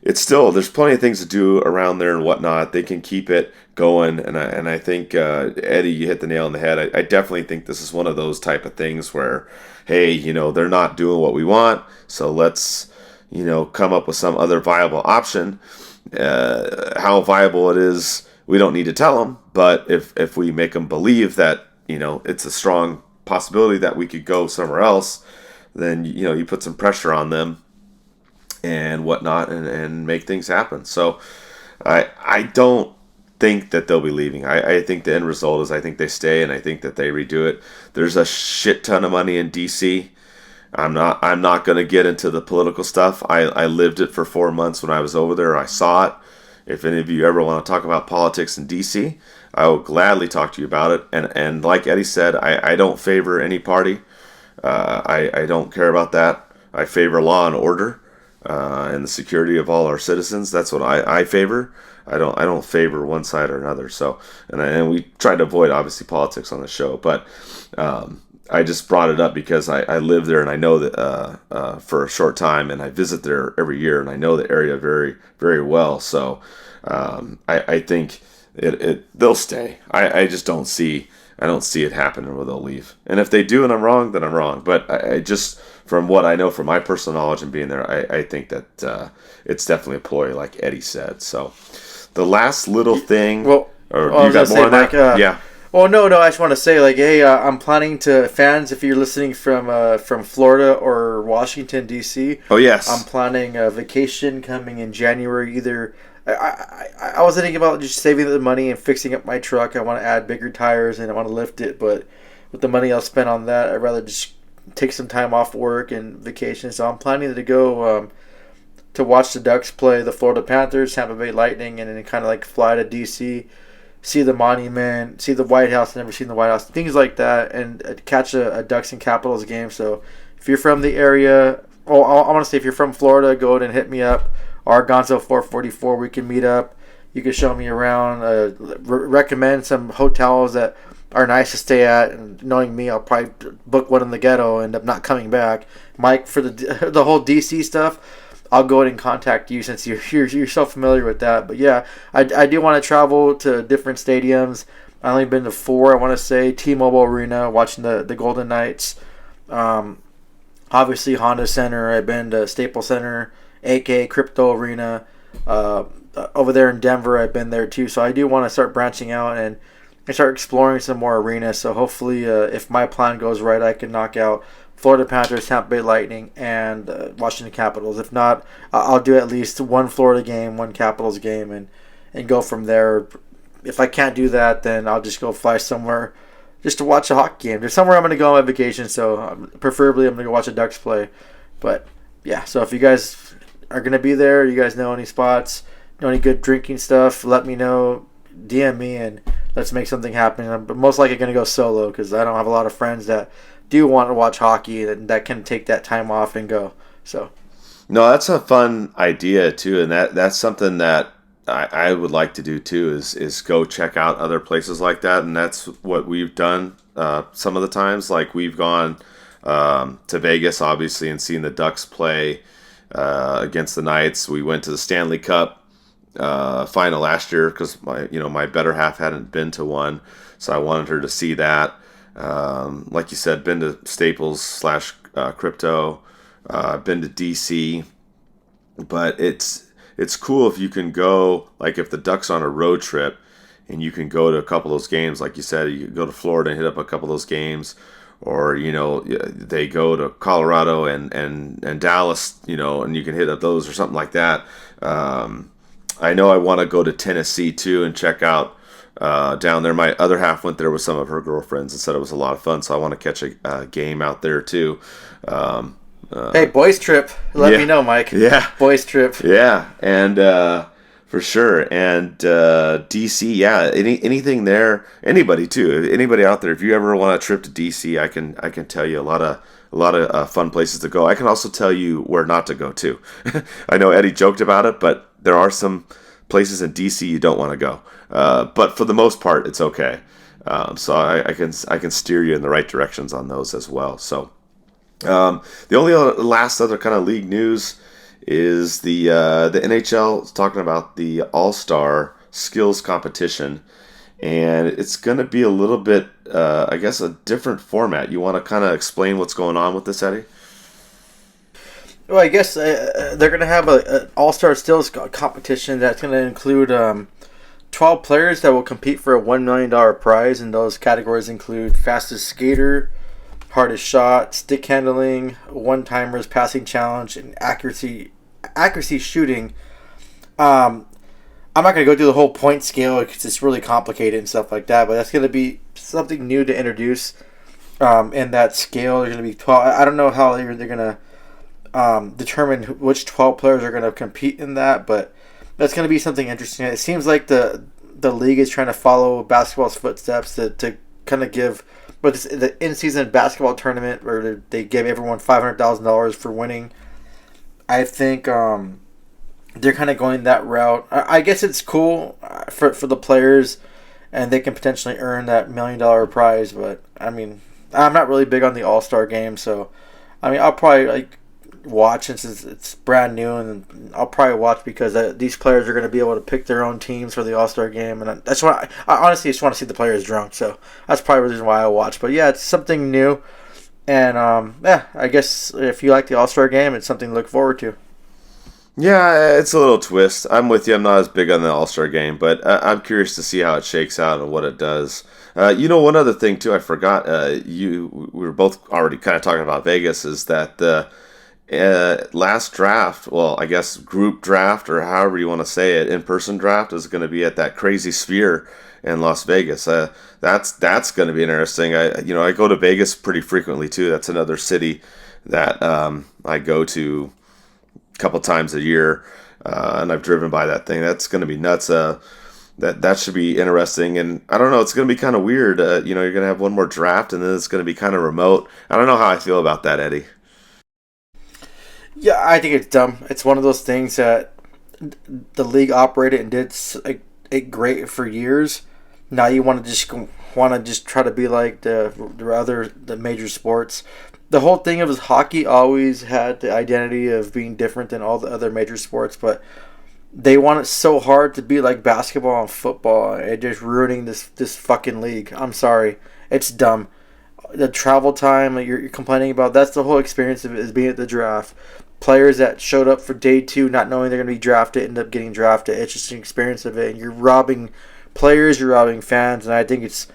it's still, there's plenty of things to do around there and whatnot. They can keep it going, and I think Eddie, you hit the nail on the head. I definitely think this is one of those type of things where, hey, they're not doing what we want, so let's come up with some other viable option. How viable it is, we don't need to tell them, but if we make them believe that it's a strong possibility that we could go somewhere else, then you put some pressure on them and whatnot, and make things happen. So I don't think that they'll be leaving. I think the end result is I think they stay, and I think that they redo it. There's a shit ton of money in DC. I'm not going to get into the political stuff. I lived it for 4 months when I was over there. I saw it. If any of you ever want to talk about politics in DC, I will gladly talk to you about it. And like Eddie said, I don't favor any party. I don't care about that. I favor law and order and the security of all our citizens. That's what I favor. I don't favor one side or another. So and we try to avoid obviously politics on the show, but I just brought it up because I live there and I know that for a short time, and I visit there every year, and I know the area very, very well. So I think they'll stay. I just don't see it happening where they'll leave. And if they do and I'm wrong, then I'm wrong. But I just, from what I know from my personal knowledge and being there, I think that it's definitely a ploy, like Eddie said. So the last little thing. Well, you got more on that? Yeah. Well, no, I just want to say, hey, I'm planning to, fans, if you're listening from Florida or Washington, D.C. Oh, yes. I'm planning a vacation coming in January. Either, I was thinking about just saving the money and fixing up my truck. I want to add bigger tires and I want to lift it, but with the money I'll spend on that, I'd rather just take some time off work and vacation. So I'm planning to go to watch the Ducks play the Florida Panthers, Tampa Bay Lightning, and then kind of fly to D.C., see the monument, see the White House, never seen the White House, things like that, and catch a Ducks and Capitals game. So if you're from the area, I want to say if you're from Florida, go ahead and hit me up. Argonzo 444, we can meet up. You can show me around, recommend some hotels that are nice to stay at. And knowing me, I'll probably book one in the ghetto and end up not coming back. Mike, for the whole DC stuff, I'll go ahead and contact you since you're so familiar with that. But yeah, I do want to travel to different stadiums. I've only been to 4, I want to say. T-Mobile Arena, watching the Golden Knights. obviously Honda Center. I've been to Staples Center, AK Crypto Arena. Over there in Denver, I've been there too. So I do want to start branching out and start exploring some more arenas. So hopefully, if my plan goes right, I can knock out Florida Panthers, Tampa Bay Lightning, and Washington Capitals. If not, I'll do at least one Florida game, one Capitals game, and go from there. If I can't do that, then I'll just go fly somewhere just to watch a hockey game. There's somewhere I'm going to go on my vacation, so preferably I'm going to go watch the Ducks play. But, yeah, so if you guys are going to be there, you guys know any spots, know any good drinking stuff, let me know, DM me, and let's make something happen. I'm most likely going to go solo because I don't have a lot of friends that do want to watch hockey and that can take that time off and go. So, no, that's a fun idea too, and that's something that I would like to do too. Is go check out other places like that, and that's what we've done some of the times. Like we've gone to Vegas, obviously, and seen the Ducks play against the Knights. We went to the Stanley Cup final last year because my better half hadn't been to one, so I wanted her to see that. Like you said, been to Staples / Crypto, been to DC, but it's cool if you can go, like if the Ducks on a road trip and you can go to a couple of those games, like you said, you go to Florida and hit up a couple of those games, or they go to Colorado and Dallas, and you can hit up those or something like that. I know I want to go to Tennessee too and check out down there. My other half went there with some of her girlfriends and said it was a lot of fun, so I want to catch a game out there too. Hey, boys trip. Let me know, Mike. Yeah. Boys trip. Yeah, and for sure. And DC, yeah, anything there, anybody too. Anybody out there, if you ever want a trip to DC, I can tell you a lot of fun places to go. I can also tell you where not to go to. I know Eddie joked about it, but there are some places in DC you don't want to go. But for the most part, it's okay. So I can steer you in the right directions on those as well. So the only last other kind of league news is the NHL is talking about the All-Star Skills Competition, and it's going to be a little bit, I guess, a different format. You want to kind of explain what's going on with this, Eddie? Well, I guess they're going to have an All-Star Skills competition that's going to include 12 players that will compete for a $1 million prize, and those categories include fastest skater, hardest shot, stick handling, one-timers, passing challenge, and accuracy shooting. I'm not going to go through the whole point scale because it's really complicated and stuff like that, but that's going to be something new to introduce in that scale. There's going to be 12. I don't know how they're going to determine which 12 players are going to compete in that, but that's going to be something interesting. It seems like the league is trying to follow basketball's footsteps to kind of give, but it's the in-season basketball tournament where they gave everyone $500,000 for winning. I think they're kind of going that route. I guess it's cool for the players, and they can potentially earn that $1 million prize. But I mean, I'm not really big on the All-Star game, so I mean, I'll probably watch since it's brand new, and I'll probably watch because these players are going to be able to pick their own teams for the All-Star game, and that's why I honestly just want to see the players drunk. So that's probably the reason why I watch. But yeah, it's something new, and I guess if you like the All-Star game, it's something to look forward to. Yeah, it's a little twist. I'm with you. I'm not as big on the All-Star game, but I'm curious to see how it shakes out and what it does. One other thing too, I forgot. We were both already kind of talking about Vegas. Is that the last draft, well, I guess group draft or however you want to say it, in-person draft is going to be at that crazy Sphere in Las Vegas. That's going to be interesting. I go to Vegas pretty frequently too. That's another city that I go to a couple times a year, and I've driven by that thing. That's going to be nuts. That should be interesting, and I don't know. It's going to be kind of weird. You're going to have one more draft, and then it's going to be kind of remote. I don't know how I feel about that, Eddie. Yeah, I think it's dumb. It's one of those things that the league operated and did it great for years. Now you want to just try to be like the major sports. The whole thing of hockey always had the identity of being different than all the other major sports, but they want it so hard to be like basketball and football, and just ruining this fucking league. I'm sorry, it's dumb. the travel time that you're complaining about. That's the whole experience of it, is being at the draft. Players that showed up for day 2 not knowing they're going to be drafted end up getting drafted. It's just an experience of it, and you're robbing players, you're robbing fans, and I think it's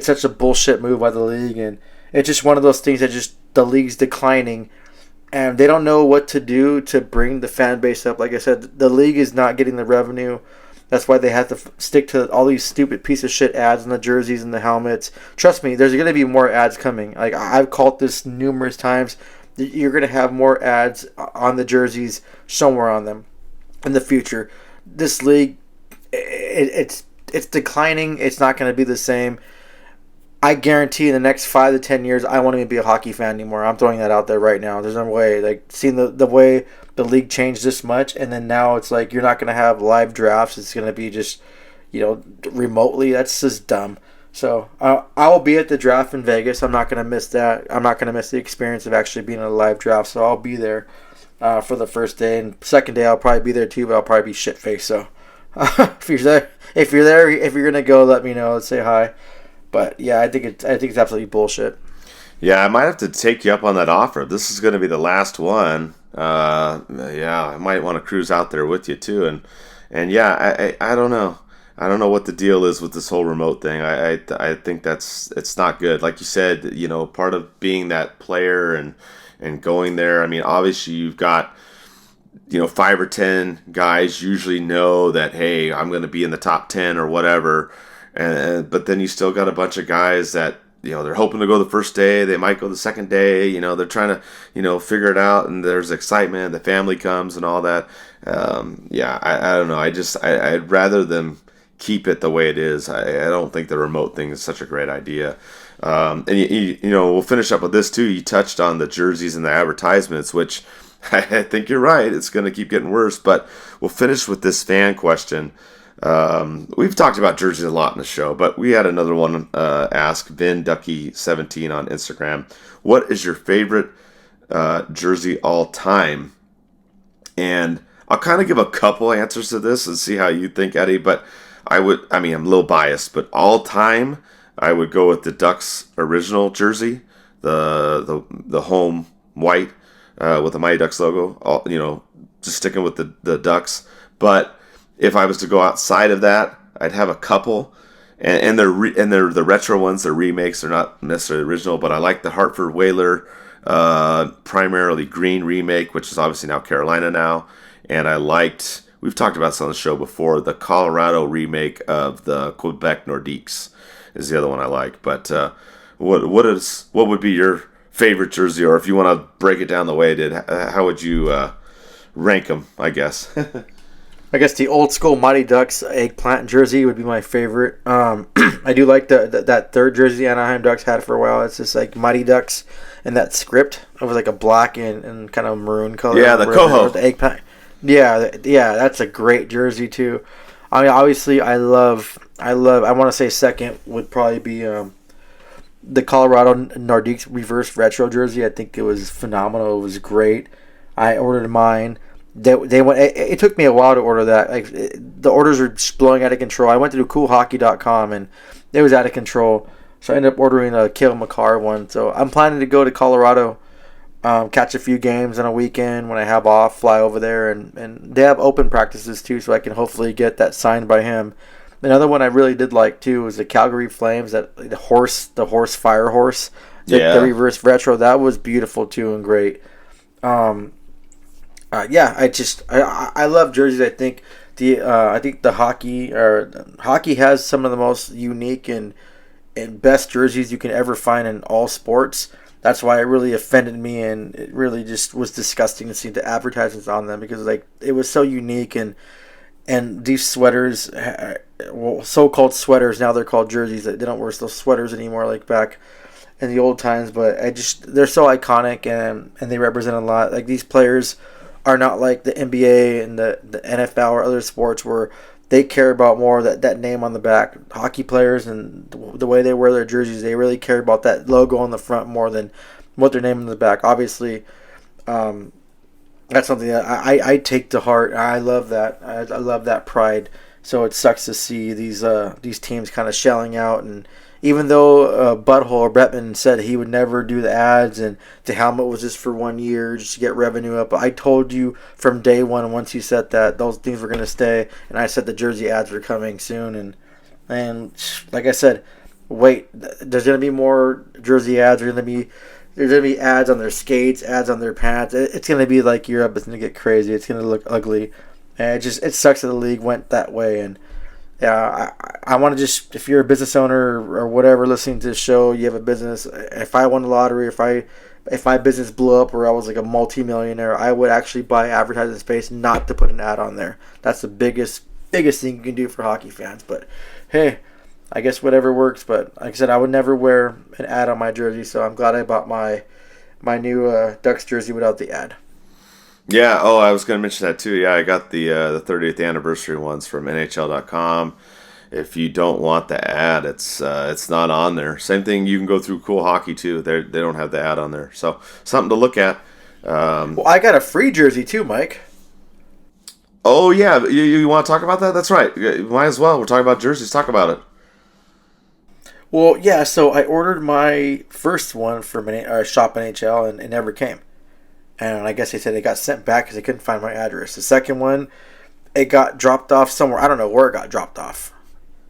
such a bullshit move by the league, and it's just one of those things that just the league's declining, and they don't know what to do to bring the fan base up. Like I said, the league is not getting the revenue. That's why they have to stick to all these stupid piece of shit ads on the jerseys and the helmets. Trust me, there's going to be more ads coming. Like, I've called this numerous times. You're going to have more ads on the jerseys somewhere on them in the future. This league, it's declining. It's not going to be the same. I guarantee in the next 5 to 10 years, I won't even be a hockey fan anymore. I'm throwing that out there right now. There's no way. Like, seeing the way the league changed this much, and then now it's like you're not going to have live drafts. It's going to be just, remotely. That's just dumb. So I will be at the draft in Vegas. I'm not going to miss that. I'm not going to miss the experience of actually being at a live draft. So I'll be there for the first day, and second day I'll probably be there too, but I'll probably be shit faced. So if you're gonna go, let me know. Let's say hi. But yeah, I think it's absolutely bullshit. Yeah, I might have to take you up on that offer. This is going to be the last one. Yeah, I might want to cruise out there with you too. And yeah, I don't know. I don't know what the deal is with this whole remote thing. I think it's not good. Like you said, part of being that player and going there. I mean, obviously you've got 5 or 10 guys usually know that, hey, I'm going to be in the top 10 or whatever. But then you still got a bunch of guys that they're hoping to go the first day. They might go the second day. They're trying to figure it out. And there's excitement. The family comes and all that. Yeah, I don't know. I'd rather them keep it the way it is. I don't think the remote thing is such a great idea. And we'll finish up with this too. You touched on the jerseys and the advertisements, which I think you're right. It's going to keep getting worse. But we'll finish with this fan question. We've talked about jerseys a lot in the show, but we had another one ask Vin Ducky 17 on Instagram. What is your favorite jersey all time? And I'll kind of give a couple answers to this and see how you think, Eddie. But I'm a little biased, but all time, I would go with the Ducks original jersey, the home white with the Mighty Ducks logo. Just sticking with the Ducks, but if I was to go outside of that, I'd have a couple, and they're the retro ones. They're remakes. They're not necessarily original, but I like the Hartford Whaler, primarily green remake, which is obviously now Carolina now, and I liked. We've talked about this on the show before. The Colorado remake of the Quebec Nordiques is the other one I like. But what would be your favorite jersey, or if you want to break it down the way it did, how would you rank them? I guess. I guess the old school Mighty Ducks eggplant jersey would be my favorite. I do like that third jersey Anaheim Ducks had for a while. It's just like Mighty Ducks and that script. It was like a black and kind of maroon color. Yeah, the coho. The eggplant. Yeah, that's a great jersey too. I mean, obviously, I want to say second would probably be the Colorado Nordiques reverse retro jersey. I think it was phenomenal. It was great. I ordered mine. They went. It took me a while to order that. Like, the orders were just blowing out of control. I went to coolhockey.com and it was out of control. So I ended up ordering a Cale Makar one. So I'm planning to go to Colorado, catch a few games on a weekend when I have off, fly over there, and they have open practices too, so I can hopefully get that signed by him. Another one I really did like too was the Calgary Flames, that the horse fire horse, the reverse retro. That was beautiful too and great. I love jerseys. I think the hockey has some of the most unique and best jerseys you can ever find in all sports. That's why it really offended me, and it really just was disgusting to see the advertisements on them, because it was so unique, and these sweaters, so-called sweaters, now they're called jerseys. They don't wear those sweaters anymore like back in the old times, but they're so iconic, and they represent a lot. Like, these players are not like the NBA and the NFL or other sports where they care about more that name on the back. Hockey players and the way they wear their jerseys, they really care about that logo on the front more than what their name on the back. Obviously, that's something that I take to heart. I love that. I love that pride. So it sucks to see these teams kind of shelling out and even though Butthole or Bretman said he would never do the ads and the helmet was just for 1 year just to get revenue up, I told you from day one, once he said that, those things were going to stay, and I said the jersey ads were coming soon, and like I said, wait, there's going to be more jersey ads. There's going to be ads on their skates, ads on their pants. It's going to be like Europe. It's going to get crazy. It's going to look ugly. And it sucks that the league went that way. And yeah, I want to just, if you're a business owner or whatever listening to the show, you have a business. If I won the lottery, if my business blew up or I was like a multi-millionaire, I would actually buy advertising space not to put an ad on there. That's the biggest thing you can do for hockey fans. But hey, I guess whatever works. But like I said, I would never wear an ad on my jersey, so I'm glad I bought my new Ducks jersey without the ad. Yeah, I was going to mention that too. Yeah, I got the 30th anniversary ones from NHL.com. If you don't want the ad, it's not on there. Same thing, you can go through Cool Hockey too. They don't have the ad on there. So, something to look at. Well, I got a free jersey too, Mike. Oh, yeah, you want to talk about that? That's right. Might as well. We're talking about jerseys. Talk about it. Well, yeah, so I ordered my first one from Shop NHL and it never came. And I guess they said it got sent back because they couldn't find my address. The second one, it got dropped off somewhere. I don't know where it got dropped off.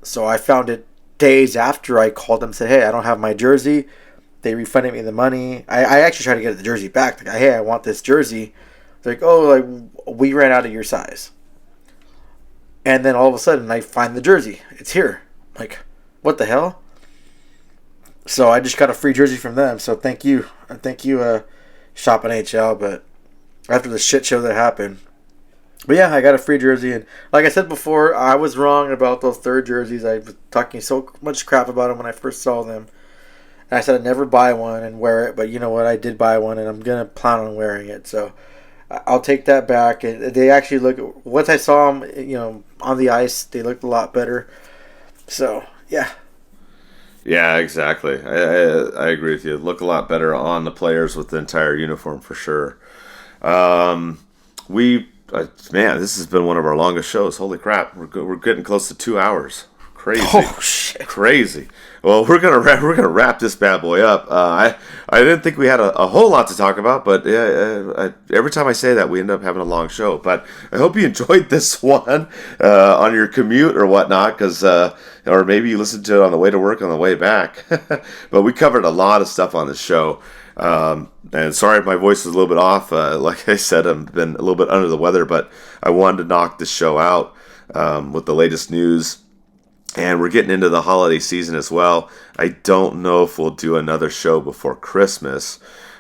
So I found it days after I called them and said, hey, I don't have my jersey. They refunded me the money. I actually tried to get the jersey back. Like, hey, I want this jersey. They're like, oh, like we ran out of your size. And then all of a sudden, I find the jersey. It's here. Like, what the hell? So I just got a free jersey from them. So thank you. Thank you, Shop NHL. But after the shit show that happened. But yeah, I got a free jersey. And like I said before, I was wrong about those third jerseys. I was talking so much crap about them when I first saw them. And I said I'd never buy one and wear it. But you know what? I did buy one and I'm going to plan on wearing it. So I'll take that back. And they actually look, once I saw them, on the ice, they looked a lot better. So, yeah. Yeah, exactly. I agree with you. Look a lot better on the players with the entire uniform for sure. Man, this has been one of our longest shows. Holy crap, we're getting close to 2 hours. Crazy. Oh shit. Crazy. Well, we're gonna wrap this bad boy up. I didn't think we had a whole lot to talk about, but every time I say that, we end up having a long show. But I hope you enjoyed this one on your commute or whatnot, or maybe you listened to it on the way to work, on the way back. But we covered a lot of stuff on this show. And sorry if my voice is a little bit off. Like I said, I've been a little bit under the weather, but I wanted to knock this show out with the latest news. And we're getting into the holiday season as well. I don't know if we'll do another show before Christmas.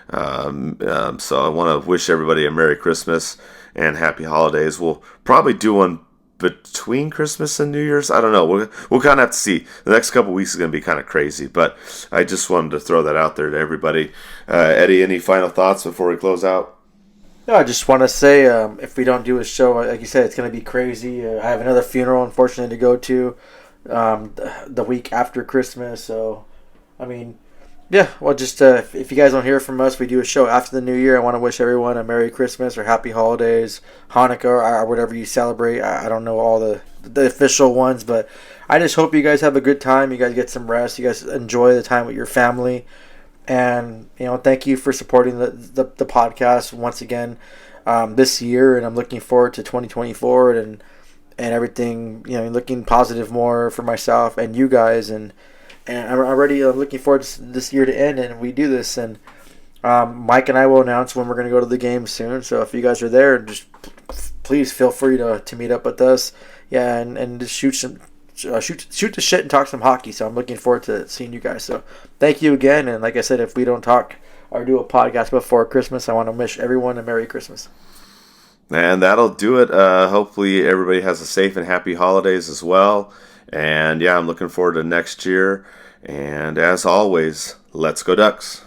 So I want to wish everybody a Merry Christmas and Happy Holidays. We'll probably do one between Christmas and New Year's. I don't know. We'll kind of have to see. The next couple of weeks is going to be kind of crazy. But I just wanted to throw that out there to everybody. Eddie, any final thoughts before we close out? No, I just want to say if we don't do a show, like you said, it's going to be crazy. I have another funeral, unfortunately, to go to. The week after Christmas, so I mean, yeah. Well, just if you guys don't hear from us, we do a show after the New Year. I want to wish everyone a Merry Christmas or Happy Holidays, Hanukkah, or whatever you celebrate. I don't know all the official ones, but I just hope you guys have a good time. You guys get some rest. You guys enjoy the time with your family, and thank you for supporting the podcast once again this year. And I'm looking forward to 2024 and everything, looking positive more for myself and you guys, and I'm already looking forward to this year to end and we do this, and Mike and I will announce when we're going to go to the game soon, so if you guys are there, just please feel free to meet up with us, and just shoot the shit and talk some hockey. So I'm looking forward to seeing you guys, so thank you again. And like I said, if we don't talk or do a podcast before Christmas, I want to wish everyone a Merry Christmas. And that'll do it. Hopefully everybody has a safe and happy holidays as well. And yeah, I'm looking forward to next year. And as always, let's go Ducks.